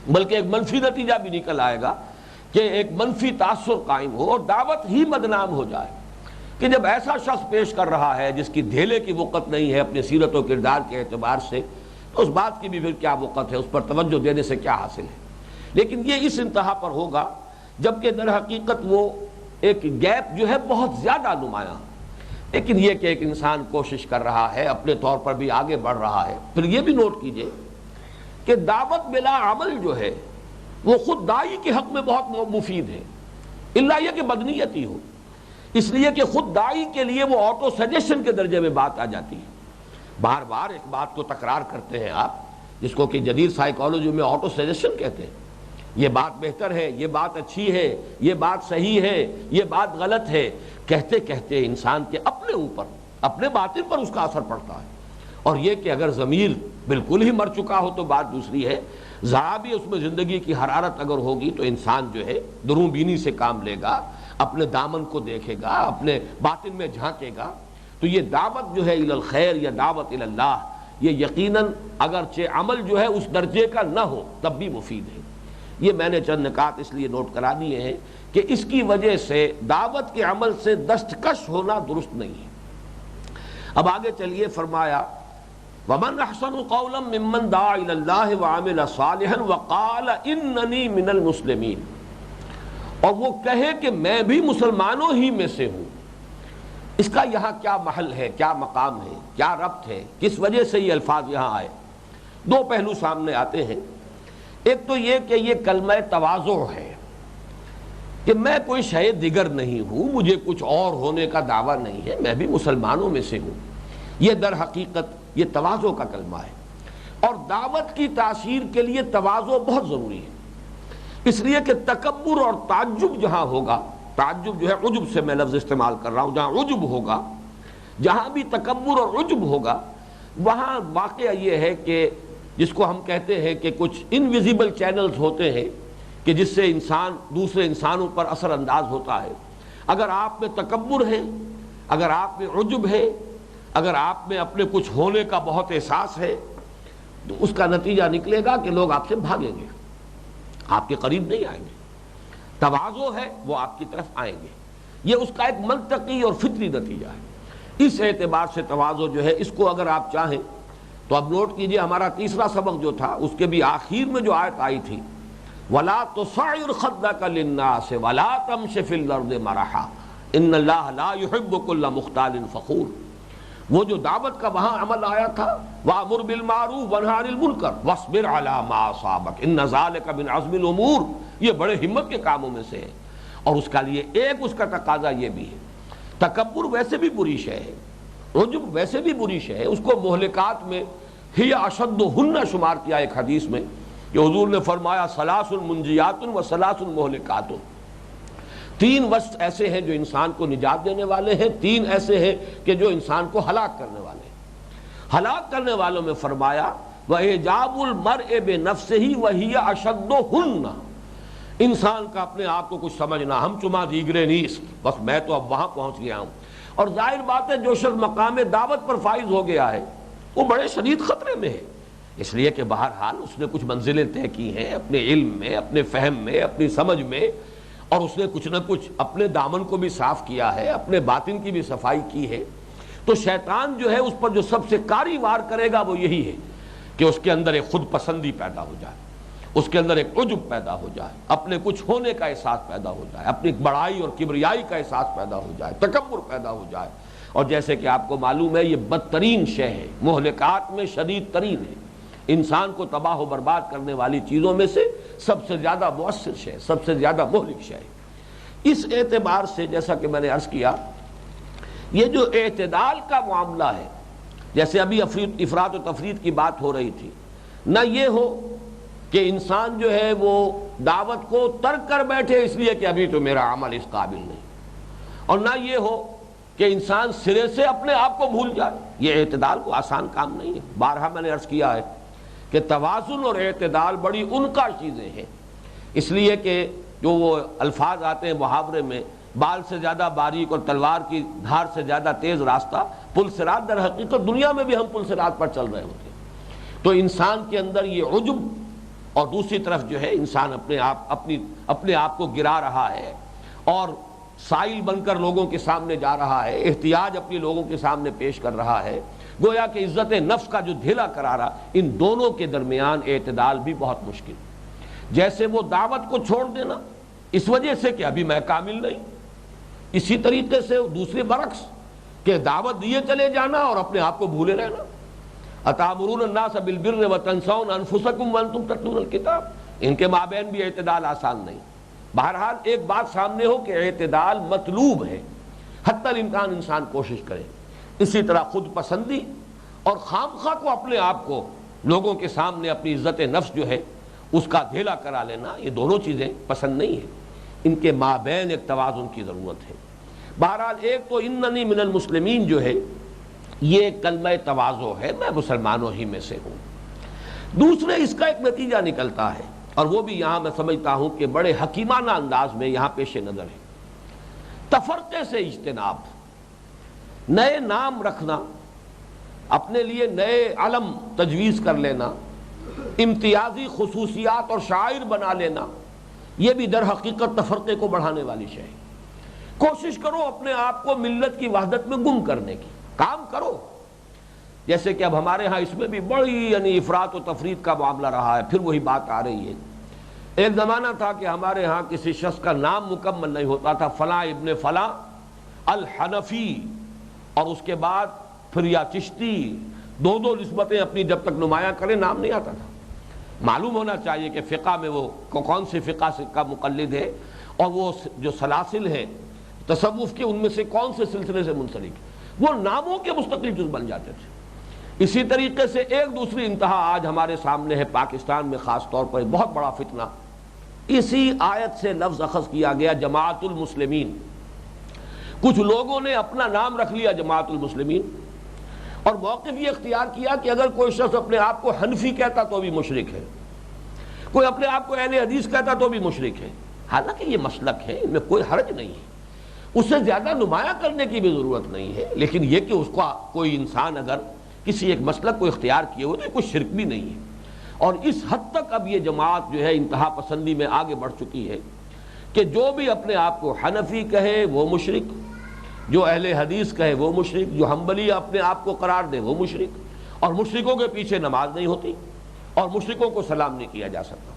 بلکہ ایک منفی نتیجہ بھی نکل آئے گا کہ ایک منفی تاثر قائم ہو اور دعوت ہی بدنام ہو جائے کہ جب ایسا شخص پیش کر رہا ہے جس کی دھیلے کی وقت نہیں ہے اپنے سیرت و کردار کے اعتبار سے، تو اس بات کی بھی پھر کیا وقت ہے، اس پر توجہ دینے سے کیا حاصل ہے۔ لیکن یہ اس انتہا پر ہوگا جبکہ در حقیقت وہ ایک گیپ جو ہے بہت زیادہ نمایاں، لیکن یہ کہ ایک انسان کوشش کر رہا ہے، اپنے طور پر بھی آگے بڑھ رہا ہے۔ پھر یہ بھی نوٹ کیجئے کہ دعوت بلا عمل جو ہے وہ خود داعی کے حق میں بہت مفید ہے، الا یہ کہ بدنیتی ہو، اس لیے کہ خود داعی کے لیے وہ آٹو سجیشن کے درجے میں بات آ جاتی ہے۔ بار بار ایک بات کو تکرار کرتے ہیں آپ، جس کو کہ جدید سائیکالوجی میں آٹو سجیشن کہتے ہیں، یہ بات بہتر ہے، یہ بات اچھی ہے، یہ بات صحیح ہے، یہ بات غلط ہے، کہتے کہتے انسان کے اپنے اوپر، اپنے باطن پر اس کا اثر پڑتا ہے۔ اور یہ کہ اگر ضمیر بالکل ہی مر چکا ہو تو بات دوسری ہے، ذرا بھی اس میں زندگی کی حرارت اگر ہوگی تو انسان جو ہے دروں بینی سے کام لے گا، اپنے دامن کو دیکھے گا، اپنے باطن میں جھانکے گا، تو یہ دعوت جو ہے الی الخیر یا دعوت الی اللہ، یہ یقیناً اگرچہ عمل جو ہے اس درجے کا نہ ہو تب بھی مفید ہے۔ یہ میں نے چند نکات اس لیے نوٹ کرا دیے ہیں کہ اس کی وجہ سے دعوت کے عمل سے دستکش ہونا درست نہیں ہے۔ اب آگے چلیے، فرمایا وَمَنْ أَحْسَنُ قَوْلًا مِّمَّنْ دَعَا إِلَى اللَّهِ وَعَمِلَ صَالِحًا وَقَالَ إِنَّنِي مِنَ الْمُسْلِمِينَ، اور وہ کہے کہ میں بھی مسلمانوں ہی میں سے ہوں۔ اس کا یہاں کیا محل ہے، کیا مقام ہے، کیا ربط ہے، کس وجہ سے یہ الفاظ یہاں آئے؟ دو پہلو سامنے آتے ہیں۔ ایک تو یہ کہ یہ کلمہ تواضع ہے کہ میں کوئی شے دیگر نہیں ہوں، مجھے کچھ اور ہونے کا دعویٰ نہیں ہے، میں بھی مسلمانوں میں سے ہوں۔ یہ در حقیقت یہ تواضع کا کلمہ ہے، اور دعوت کی تاثیر کے لیے تواضع بہت ضروری ہے، اس لیے کہ تکبر اور تعجب جہاں ہوگا، تعجب جو ہے عجب سے میں لفظ استعمال کر رہا ہوں، جہاں عجب ہوگا، جہاں بھی تکبر اور عجب ہوگا، وہاں واقعہ یہ ہے کہ جس کو ہم کہتے ہیں کہ کچھ انویزیبل چینلز ہوتے ہیں کہ جس سے انسان دوسرے انسانوں پر اثر انداز ہوتا ہے۔ اگر آپ میں تکبر ہے، اگر آپ میں عجب ہے، اگر آپ میں اپنے کچھ ہونے کا بہت احساس ہے، تو اس کا نتیجہ نکلے گا کہ لوگ آپ سے بھاگیں گے، آپ کے قریب نہیں آئیں گے۔ تواضع ہے وہ آپ کی طرف آئیں گے، یہ اس کا ایک منطقی اور فطری نتیجہ ہے۔ اس اعتبار سے تواضع جو ہے، اس کو اگر آپ چاہیں تو اب نوٹ کیجئے، ہمارا تیسرا سبق جو تھا اس کے بھی آخر میں جو آیت آئی تھی وَلَا تُصَعِّرْ خَدَّكَ لِلنَّاسِ وَلَا تَمْشِ فِي الْأَرْضِ مَرَحًا إِنَّ اللَّهَ لَا يُحِبُّ كُلَّ مُخْتَالٍ فَخُورٍ، وہ جو دعوت کا وہاں عمل آیا تھا وَأْمُرْ بِالْمَعْرُوفِ وَانْهَ عَنِ الْمُنكَرِ وَاصْبِرْ عَلَىٰ مَا أَصَابَكَ إِنَّ ذَٰلِكَ مِنْ عَزْمِ الْأُمُورِ، یہ بڑے ہمت کے کاموں میں سے ہے۔ اور اس کا لیے ایک اس کا تقاضا یہ بھی ہے، تکبر ویسے بھی بری شے ہے، عجب ویسے بھی بری شے ہے، اس کو مہلکات میں ہی اشدہن شمار کیا ایک حدیث میں کہ حضور نے فرمایا ثلاث منجیات و ثلاث مہلکات، تین وصف ایسے ہیں جو انسان کو نجات دینے والے ہیں، تین ایسے ہیں کہ جو انسان کو ہلاک کرنے والے ہیں۔ ہلاک کرنے والوں میں فرمایا وَإِعْجَابُ الْمَرْءِ بِنَفْسِهِ وَهِيَ أَشَدُّهُنَّ، انسان کا اپنے آپ کو کچھ سمجھنا، ہم چما دیگرے نیست، بس میں تو اب وہاں پہنچ گیا ہوں۔ اور ظاہر بات ہے جو شخص مقام دعوت پر فائز ہو گیا ہے وہ بڑے شدید خطرے میں ہے، اس لیے کہ بہرحال اس نے کچھ منزلیں طے کی ہیں اپنے علم میں، اپنے فہم میں، اپنی سمجھ میں، اور اس نے کچھ نہ کچھ اپنے دامن کو بھی صاف کیا ہے، اپنے باطن کی بھی صفائی کی ہے۔ تو شیطان جو ہے اس پر جو سب سے کاری وار کرے گا وہ یہی ہے کہ اس کے اندر ایک خود پسندی پیدا ہو جائے، اس کے اندر ایک عجب پیدا ہو جائے، اپنے کچھ ہونے کا احساس پیدا ہو جائے، اپنی بڑائی اور کبریائی کا احساس پیدا ہو جائے، تکبر پیدا ہو جائے۔ اور جیسے کہ آپ کو معلوم ہے یہ بدترین شے ہے، مہلکات میں شدید ترین ہے، انسان کو تباہ و برباد کرنے والی چیزوں میں سے سب سے زیادہ مؤثر شے، سب سے زیادہ مہلک شے۔ اس اعتبار سے جیسا کہ میں نے عرض کیا، یہ جو اعتدال کا معاملہ ہے، جیسے ابھی افراط و تفریط کی بات ہو رہی تھی، نہ یہ ہو کہ انسان جو ہے وہ دعوت کو ترک کر بیٹھے اس لیے کہ ابھی تو میرا عمل اس قابل نہیں، اور نہ یہ ہو کہ انسان سرے سے اپنے آپ کو بھول جائے۔ یہ اعتدال کو آسان کام نہیں ہے۔ بارہا میں نے عرض کیا ہے کہ توازن اور اعتدال بڑی انکا چیزیں ہیں، اس لیے کہ جو وہ الفاظ آتے ہیں محاورے میں، بال سے زیادہ باریک اور تلوار کی دھار سے زیادہ تیز راستہ پل صراط، در حقیقت دنیا میں بھی ہم پل صراط پر چل رہے ہوتے ہیں۔ تو انسان کے اندر یہ عجب، اور دوسری طرف جو ہے انسان اپنے آپ کو گرا رہا ہے اور سائل بن کر لوگوں کے سامنے جا رہا ہے، احتیاج اپنی لوگوں کے سامنے پیش کر رہا ہے، گویا کہ عزت نفس کا جو دھیلا کرا رہا، ان دونوں کے درمیان اعتدال بھی بہت مشکل۔ جیسے وہ دعوت کو چھوڑ دینا اس وجہ سے کہ ابھی میں کامل نہیں، اسی طریقے سے دوسرے برعکس کہ دعوت دیے چلے جانا اور اپنے آپ کو بھولے رہنا۔ اتامرون الناس بالبر وتنسون انفسکم وانتم تتلون الکتاب، ان کے مابین بھی اعتدال آسان نہیں۔ بہرحال ایک بات سامنے ہو کہ اعتدال مطلوب ہے، حتی الامکان انسان کوشش کرے۔ اسی طرح خود پسندی اور خامخواہ کو اپنے آپ کو لوگوں کے سامنے اپنی عزت نفس جو ہے اس کا دھیلا کرا لینا، یہ دونوں چیزیں پسند نہیں ہیں، ان کے مابین ایک توازن کی ضرورت ہے۔ بہرحال ایک تو اننی من المسلمین جو ہے یہ کلمہ تواضع ہے، میں مسلمانوں ہی میں سے ہوں۔ دوسرے اس کا ایک نتیجہ نکلتا ہے، اور وہ بھی یہاں میں سمجھتا ہوں کہ بڑے حکیمانہ انداز میں یہاں پیش نظر ہے، تفرقے سے اجتناب، نئے نام رکھنا، اپنے لیے نئے علم تجویز کر لینا، امتیازی خصوصیات اور شاعر بنا لینا، یہ بھی در حقیقت تفرقے کو بڑھانے والی شے ہے۔ کوشش کرو اپنے آپ کو ملت کی وحدت میں گم کرنے کی، کام کرو۔ جیسے کہ اب ہمارے ہاں اس میں بھی بڑی افراط و تفریط کا معاملہ رہا ہے، پھر وہی بات آ رہی ہے۔ ایک زمانہ تھا کہ ہمارے ہاں کسی شخص کا نام مکمل نہیں ہوتا تھا، فلاں ابن فلاں الحنفی، اور اس کے بعد پھر یا چشتی، دو نسبتیں اپنی جب تک نمایاں کرے نام نہیں آتا تھا۔ معلوم ہونا چاہیے کہ فقہ میں وہ کون سے فقہ کا مقلد ہے، اور وہ جو سلاسل ہیں تصوف کے ان میں سے کون سے سلسلے سے منسلک، وہ ناموں کے مستقل جز بن جاتے تھے۔ اسی طریقے سے ایک دوسری انتہا آج ہمارے سامنے ہے، پاکستان میں خاص طور پر بہت بڑا فتنہ، اسی آیت سے لفظ اخذ کیا گیا جماعت المسلمین۔ کچھ لوگوں نے اپنا نام رکھ لیا جماعت المسلمین، اور موقف یہ اختیار کیا کہ اگر کوئی شخص اپنے آپ کو حنفی کہتا تو بھی مشرک ہے، کوئی اپنے آپ کو اہل حدیث کہتا تو بھی مشرک ہے۔ حالانکہ یہ مسلک ہے، ان میں کوئی حرج نہیں ہے، اس سے زیادہ نمایاں کرنے کی بھی ضرورت نہیں ہے، لیکن یہ کہ اس کا کوئی انسان اگر کسی ایک مسلک کو اختیار کیے ہوئے تو کوئی شرک بھی نہیں ہے۔ اور اس حد تک اب یہ جماعت جو ہے انتہا پسندی میں آگے بڑھ چکی ہے کہ جو بھی اپنے آپ کو حنفی کہے وہ مشرک، جو اہل حدیث کہے وہ مشرک، جو حنبلی اپنے آپ کو قرار دے وہ مشرک، اور مشرکوں کے پیچھے نماز نہیں ہوتی اور مشرکوں کو سلام نہیں کیا جا سکتا۔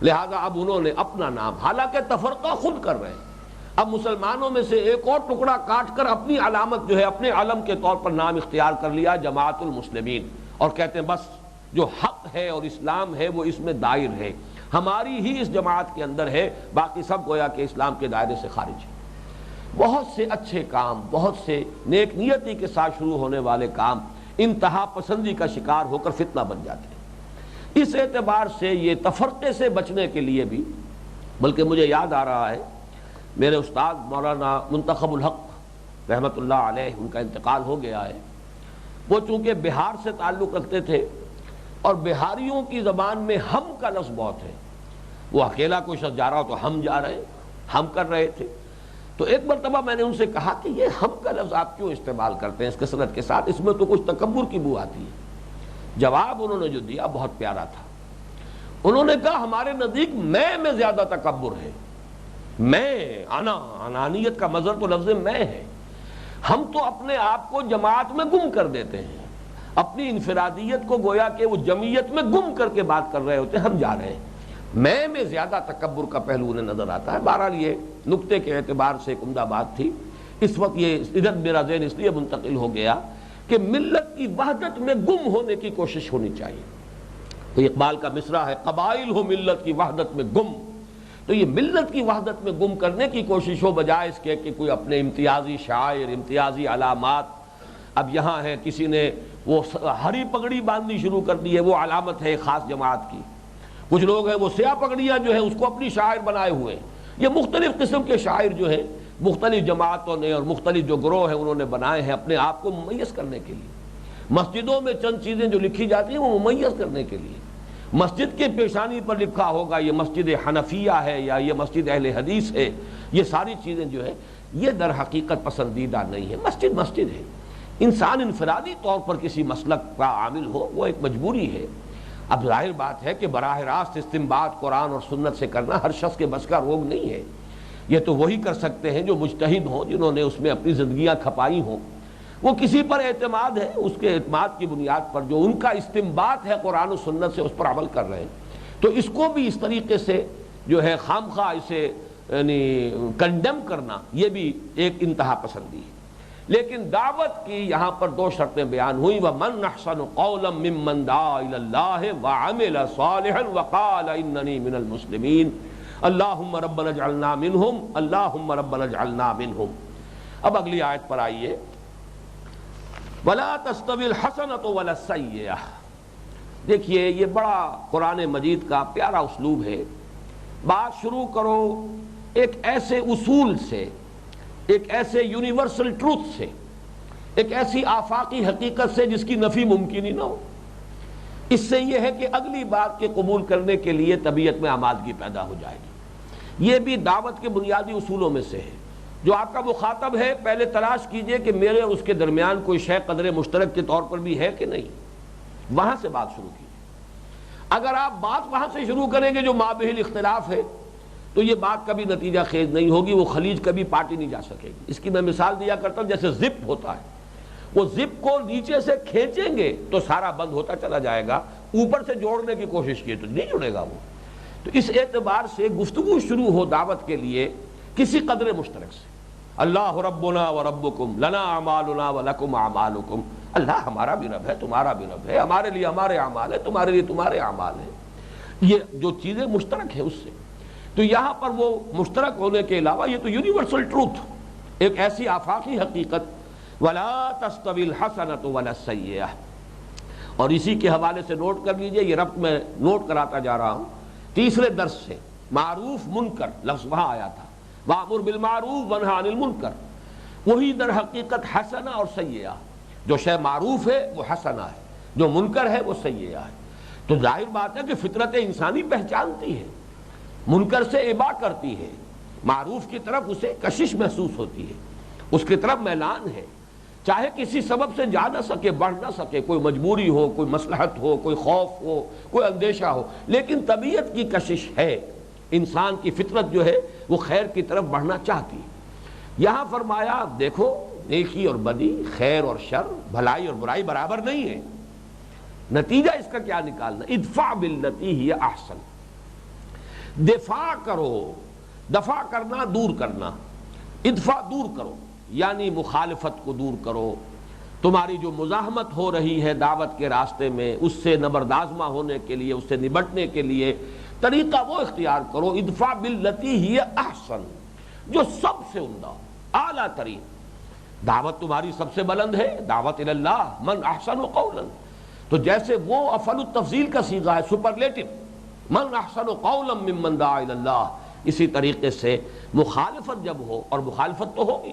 لہذا اب انہوں نے اپنا نام، حالانکہ تفرقہ خود کر رہے ہیں، اب مسلمانوں میں سے ایک اور ٹکڑا کاٹ کر اپنی علامت جو ہے اپنے علم کے طور پر نام اختیار کر لیا جماعت المسلمین، اور کہتے ہیں بس جو حق ہے اور اسلام ہے وہ اس میں دائر ہے، ہماری ہی اس جماعت کے اندر ہے، باقی سب گویا کہ اسلام کے دائرے سے خارج ہے۔ بہت سے اچھے کام، بہت سے نیک نیتی کے ساتھ شروع ہونے والے کام انتہا پسندی کا شکار ہو کر فتنہ بن جاتے ہیں۔ اس اعتبار سے یہ تفرقے سے بچنے کے لیے بھی، بلکہ مجھے یاد آ رہا ہے میرے استاد مولانا منتخب الحق رحمۃ اللہ علیہ، ان کا انتقال ہو گیا ہے، وہ چونکہ بہار سے تعلق رکھتے تھے اور بہاریوں کی زبان میں ہم کا لفظ بہت ہے، وہ اکیلا کوئی شخص جا رہا ہو تو ہم جا رہے ہیں، ہم کر رہے تھے۔ تو ایک مرتبہ میں نے ان سے کہا کہ یہ ہم کا لفظ آپ کیوں استعمال کرتے ہیں اس کثرت کے ساتھ، اس میں تو کچھ تکبر کی بو آتی ہے۔ جواب انہوں نے جو دیا بہت پیارا تھا، انہوں نے کہا ہمارے نزدیک میں زیادہ تکبر ہے، میں، انانیت کا مظہر تو لفظ میں ہے، ہم تو اپنے آپ کو جماعت میں گم کر دیتے ہیں، اپنی انفرادیت کو گویا کہ وہ جمعیت میں گم کر کے بات کر رہے ہوتے ہیں، ہم جا رہے ہیں۔ میں زیادہ تکبر کا پہلو انہیں نظر آتا ہے۔ بہرحال یہ نقطے کے اعتبار سے ایک عمدہ بات تھی۔ اس وقت یہ ادھر میرا ذہن اس لیے منتقل ہو گیا کہ ملت کی وحدت میں گم ہونے کی کوشش ہونی چاہیے، تو اقبال کا مصرع ہے قبائل ہو ملت کی وحدت میں گم. تو یہ ملت کی وحدت میں گم کرنے کی کوشش ہو بجائے اس کے کہ کوئی اپنے امتیازی شعائر امتیازی علامات. اب یہاں ہے کسی نے وہ ہری پگڑی باندھنی شروع کر دی ہے، وہ علامت ہے خاص جماعت کی. کچھ لوگ ہیں وہ سیاہ پگڑیاں جو ہیں اس کو اپنی شاعر بنائے ہوئے ہیں. یہ مختلف قسم کے شاعر جو ہیں مختلف جماعتوں نے اور مختلف جو گروہ ہیں انہوں نے بنائے ہیں اپنے آپ کو ممیز کرنے کے لیے. مسجدوں میں چند چیزیں جو لکھی جاتی ہیں وہ ممیز کرنے کے لیے. مسجد کے پیشانی پر لکھا ہوگا یہ مسجد حنفیہ ہے یا یہ مسجد اہل حدیث ہے. یہ ساری چیزیں جو ہے یہ در حقیقت پسندیدہ نہیں ہے. مسجد مسجد ہے. انسان انفرادی طور پر کسی مسلک کا عامل ہو وہ ایک مجبوری ہے. اب ظاہر بات ہے کہ براہ راست استنباط قرآن اور سنت سے کرنا ہر شخص کے بس کا روگ نہیں ہے. یہ تو وہی کر سکتے ہیں جو مجتہد ہوں، جنہوں نے اس میں اپنی زندگیاں کھپائی ہوں. وہ کسی پر اعتماد ہے، اس کے اعتماد کی بنیاد پر جو ان کا استنباط ہے قرآن و سنت سے اس پر عمل کر رہے ہیں. تو اس کو بھی اس طریقے سے جو ہے خام خواہ اسے یعنی کنڈیم کرنا یہ بھی ایک انتہا پسندی ہے. لیکن دعوت کی یہاں پر دو شرطیں بیان ہوئی. وَمَنْ أَحْسَنُ قَوْلًا مِّمَّنْ دَعَا إِلَى اللَّهِ وَعَمِلَ صَالِحًا وَقَالَ إِنَّنِي مِنَ الْمُسْلِمِينَ اللهم ربنا اجعلنا منهم اللهم ربنا اجعلنا منهم. اب اگلی آیت پر آئیے. وَلَا تَسْتَوِي الْحَسَنَةُ وَلَا السَّيِّئَةُ. دیکھیے یہ بڑا قرآن مجید کا پیارا اسلوب ہے. بات شروع کرو ایک ایسے اصول سے، ایک ایسے یونیورسل ٹروتھ سے، ایک ایسی آفاقی حقیقت سے جس کی نفی ممکن ہی نہ ہو. اس سے یہ ہے کہ اگلی بات کے قبول کرنے کے لیے طبیعت میں آمادگی پیدا ہو جائے گی. یہ بھی دعوت کے بنیادی اصولوں میں سے ہے. جو آپ کا مخاطب ہے پہلے تلاش کیجئے کہ میرے اور اس کے درمیان کوئی شے قدر مشترک کے طور پر بھی ہے کہ نہیں. وہاں سے بات شروع کیجئے. اگر آپ بات وہاں سے شروع کریں گے جو مابہل اختلاف ہے تو یہ بات کبھی نتیجہ خیز نہیں ہوگی. وہ خلیج کبھی پاٹی نہیں جا سکے گی. اس کی میں مثال دیا کرتا ہوں جیسے زپ ہوتا ہے. وہ زپ کو نیچے سے کھینچیں گے تو سارا بند ہوتا چلا جائے گا. اوپر سے جوڑنے کی کوشش کیے تو نہیں جڑے گا وہ. تو اس اعتبار سے گفتگو شروع ہو دعوت کے لیے کسی قدر مشترک سے. اللہ ربنا و ربکم لنا اعمالنا و لکم اعمالکم. اللہ ہمارا بھی رب ہے، تمہارا بھی رب ہے. ہمارے لیے ہمارے اعمال ہیں، تمہارے لیے تمہارے اعمال ہیں. یہ جو چیزیں مشترک ہیں اس سے. تو یہاں پر وہ مشترک ہونے کے علاوہ یہ تو یونیورسل ٹروتھ، ایک ایسی آفاقی حقیقت. وَلَا تَسْتَوِي الْحَسَنَةُ وَلَا السَّيِّئَةُ. اور اسی کے حوالے سے نوٹ کر لیجئے، یہ ربط میں نوٹ کراتا جا رہا ہوں تیسرے درس سے. معروف منکر لفظ وہاں آیا تھا. وَأْمُرْ بِالْمَعْرُوفِ وَانْهَ عَنِ الْمُنکَرِ. وہی در حقیقت حسنہ اور سیئہ. جو شے معروف ہے وہ حسنہ ہے، جو منکر ہے وہ سیئہ ہے. تو ظاہر بات ہے کہ فطرت انسانی پہچانتی ہے، منکر سے ابا کرتی ہے، معروف کی طرف اسے کشش محسوس ہوتی ہے، اس کی طرف میلان ہے. چاہے کسی سبب سے جا نہ سکے، بڑھ نہ سکے، کوئی مجبوری ہو، کوئی مصلحت ہو، کوئی خوف ہو، کوئی اندیشہ ہو، لیکن طبیعت کی کشش ہے. انسان کی فطرت جو ہے وہ خیر کی طرف بڑھنا چاہتی ہے. یہاں فرمایا دیکھو نیکی اور بدی، خیر اور شر، بھلائی اور برائی برابر نہیں ہے. نتیجہ اس کا کیا نکالنا؟ ادفع باللتی ہی احسن. دفاع کرو، دفاع کرنا دور کرنا. ادفع دور کرو یعنی مخالفت کو دور کرو. تمہاری جو مزاحمت ہو رہی ہے دعوت کے راستے میں اس سے نبردازمہ ہونے کے لیے، اس سے نبٹنے کے لیے طریقہ وہ اختیار کرو. ادفع باللتی ہی احسن، جو سب سے عمدہ اعلیٰ ترین. دعوت تمہاری سب سے بلند ہے، دعوت اللہ من احسن قولا. تو جیسے وہ افعل التفضیل کا صیغہ ہے، سپرلیٹو، من احسن قولا ممن دعا الی اللہ. اسی طریقے سے مخالفت جب ہو، اور مخالفت تو ہوگی،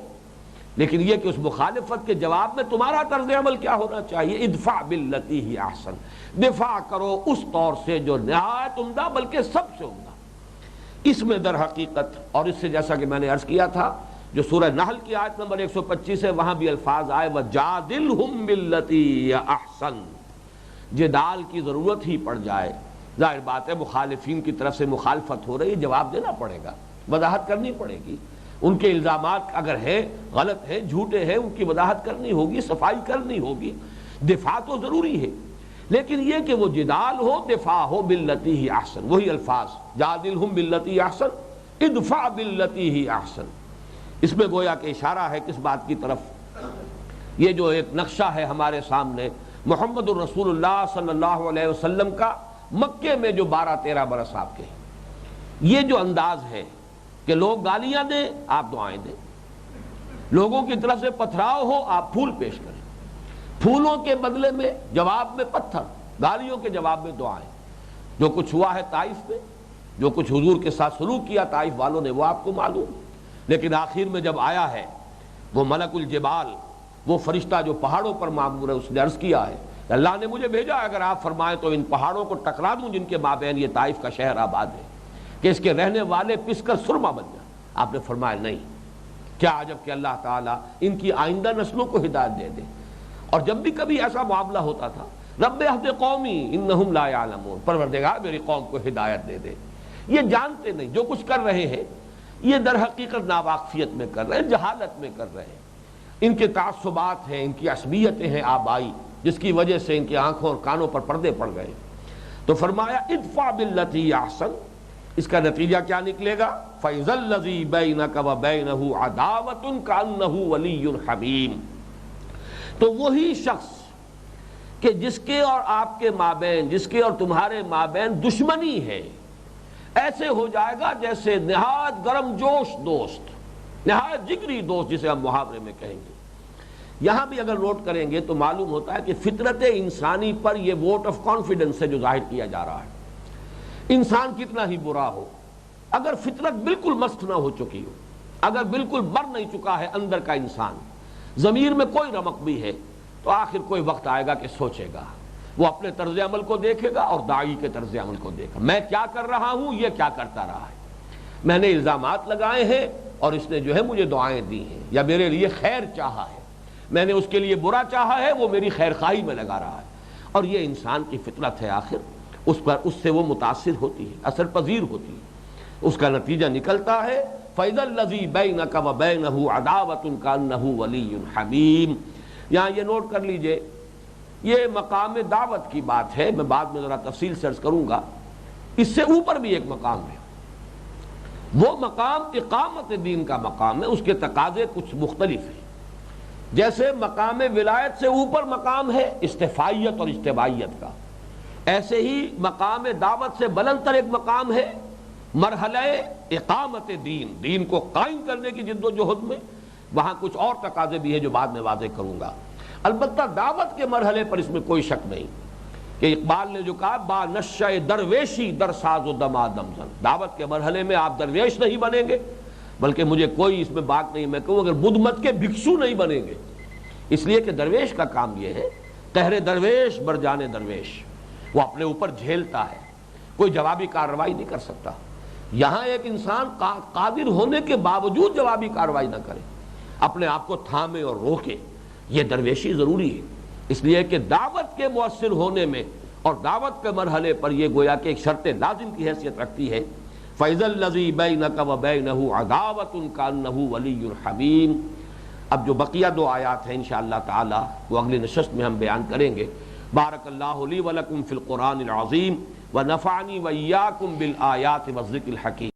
لیکن یہ کہ اس مخالفت کے جواب میں تمہارا طرز عمل کیا ہونا چاہیے؟ ادفع باللتی ہی احسن. دفاع کرو اس طور سے جو نہایت عمدہ بلکہ سب سے عمدہ. اس میں در حقیقت، اور اس سے جیسا کہ میں نے عرض کیا تھا جو سورہ نحل کی آیت نمبر 125 ہے وہاں بھی الفاظ آئے وَجَادِلْهُمْ بِالَّتِي احسن. جدال کی ضرورت ہی پڑ جائے، ظاہر بات ہے مخالفین کی طرف سے مخالفت ہو رہی، جواب دینا پڑے گا، وضاحت کرنی پڑے گی. ان کے الزامات اگر ہیں غلط ہیں، جھوٹے ہیں، ان کی وضاحت کرنی ہوگی، صفائی کرنی ہوگی. دفاع تو ضروری ہے، لیکن یہ کہ وہ جدال ہو، دفاع ہو باللتی ہی احسن. وہی الفاظ جادلہم باللتی احسن، ادفع باللتی ہی احسن. اس میں گویا کہ اشارہ ہے کس بات کی طرف؟ یہ جو ایک نقشہ ہے ہمارے سامنے محمد الرسول اللہ صلی اللہ علیہ وسلم کا مکے میں جو 12-13 برس آپ کے ہیں۔ یہ جو انداز ہے کہ لوگ گالیاں دیں آپ دعائیں دیں، لوگوں کی طرف سے پتھراؤ ہو آپ پھول پیش کریں، پھولوں کے بدلے میں جواب میں پتھر، گالیوں کے جواب میں دعائیں۔ جو کچھ ہوا ہے طائف میں، جو کچھ حضور کے ساتھ سلوک کیا طائف والوں نے، وہ آپ کو معلوم۔ لیکن آخر میں جب آیا ہے وہ ملک الجبال، وہ فرشتہ جو پہاڑوں پر معمور ہے، اس نے عرض کیا ہے اللہ نے مجھے بھیجا اگر آپ فرمائیں تو ان پہاڑوں کو ٹکرا دوں جن کے مابین یہ طائف کا شہر آباد ہے، کہ اس کے رہنے والے پس کر سرما بن جائیں۔ آپ نے فرمایا نہیں، کیا عجب کہ اللہ تعالیٰ ان کی آئندہ نسلوں کو ہدایت دے دے۔ اور جب بھی کبھی ایسا معاملہ ہوتا تھا رب اہد قومی انہم لا یعلمون، پروردگار میری قوم کو ہدایت دے دے۔ یہ جانتے نہیں جو کچھ کر رہے ہیں، یہ در حقیقت ناواقفیت میں کر رہے ہیں، جہالت میں کر رہے ہیں۔ ان کے تعصبات ہیں، ان کی عصبیتیں ہیں آبائی، جس کی وجہ سے ان کی آنکھوں اور کانوں پر پردے پڑ گئے۔ تو فرمایا ادفع باللتی احسن، اس کا نتیجہ کیا نکلے گا؟ فَإِذَا الَّذِي بَيْنَكَ وَبَيْنَهُ عَدَاوَةٌ كَأَنَّهُ وَلِيٌّ حَمِيمٌ، تو وہی شخص کہ جس کے اور آپ کے مابین، جس کے اور تمہارے مابین دشمنی ہے، ایسے ہو جائے گا جیسے نہایت گرم جوش دوست، نہایت جگری دوست جسے ہم محاورے میں کہیں گے۔ یہاں بھی اگر نوٹ کریں گے تو معلوم ہوتا ہے کہ فطرت انسانی پر یہ ووٹ آف کانفیڈنس ہے جو ظاہر کیا جا رہا ہے۔ انسان کتنا ہی برا ہو، اگر فطرت بالکل مست نہ ہو چکی ہو، اگر بالکل مر نہیں چکا ہے اندر کا انسان، ضمیر میں کوئی رمق بھی ہے، تو آخر کوئی وقت آئے گا کہ سوچے گا، وہ اپنے طرز عمل کو دیکھے گا اور داعی کے طرز عمل کو دیکھے گا۔ میں کیا کر رہا ہوں، یہ کیا کرتا رہا ہے، میں نے الزامات لگائے ہیں اور اس نے جو ہے مجھے دعائیں دی ہیں، یا میرے لیے خیر چاہا ہے، میں نے اس کے لیے برا چاہا ہے، وہ میری خیر خواہی میں لگا رہا ہے۔ اور یہ انسان کی فطرت ہے، آخر اس سے وہ متاثر ہوتی ہے، اثر پذیر ہوتی ہے، اس کا نتیجہ نکلتا ہے فَإِذَا الَّذِي بَيْنَكَ وَبَيْنَهُ عَدَاوَةٌ كَأَنَّهُ وَلِيٌّ حَمِيمٌ۔ یہاں یہ نوٹ کر لیجئے، یہ مقام دعوت کی بات ہے، میں بعد میں ذرا تفصیل سے عرض کروں گا۔ اس سے اوپر بھی ایک مقام ہے، وہ مقام اقامت دین کا مقام ہے، اس کے تقاضے کچھ مختلف ہیں۔ جیسے مقام ولایت سے اوپر مقام ہے استفائیت اور اجتبائیت کا، ایسے ہی مقام دعوت سے بلند تر ایک مقام ہے مرحلہ اقامت دین، دین کو قائم کرنے کی جد و جہد میں۔ وہاں کچھ اور تقاضے بھی ہیں جو بعد میں واضح کروں گا۔ البتہ دعوت کے مرحلے پر اس میں کوئی شک نہیں کہ اقبال نے جو کہا با نشہ درویشی در ساز و دمادم زن، دعوت کے مرحلے میں آپ درویش نہیں بنیں گے، بلکہ مجھے کوئی اس میں بات نہیں، میں کہوں اگر بدھ مت کے بھکشو نہیں بنیں گے، اس لیے کہ درویش کا کام یہ ہے قہر درویش بر جانے درویش، وہ اپنے اوپر جھیلتا ہے، کوئی جوابی کارروائی نہیں کر سکتا۔ یہاں ایک انسان قادر ہونے کے باوجود جوابی کارروائی نہ کرے، اپنے آپ کو تھامے اور روکے، یہ درویشی ضروری ہے۔ اس لیے کہ دعوت کے مؤثر ہونے میں اور دعوت کے مرحلے پر یہ گویا کہ ایک شرط لازم کی حیثیت رکھتی ہے۔ فَإِذَا الَّذِي بَيْنَكَ وَبَيْنَهُ عَدَاوَةٌ كَأَنَّهُ وَلِيٌّ حَمِيمٌ۔ اب جو بقیہ دو آیات ہیں انشاءاللہ تعالی وہ اگلی نشست میں ہم بیان کریں گے۔ بارک اللہ لی ولکم فی القرآن العظیم ونفعنی وإیاکم بالآیات والذکر الحکیم۔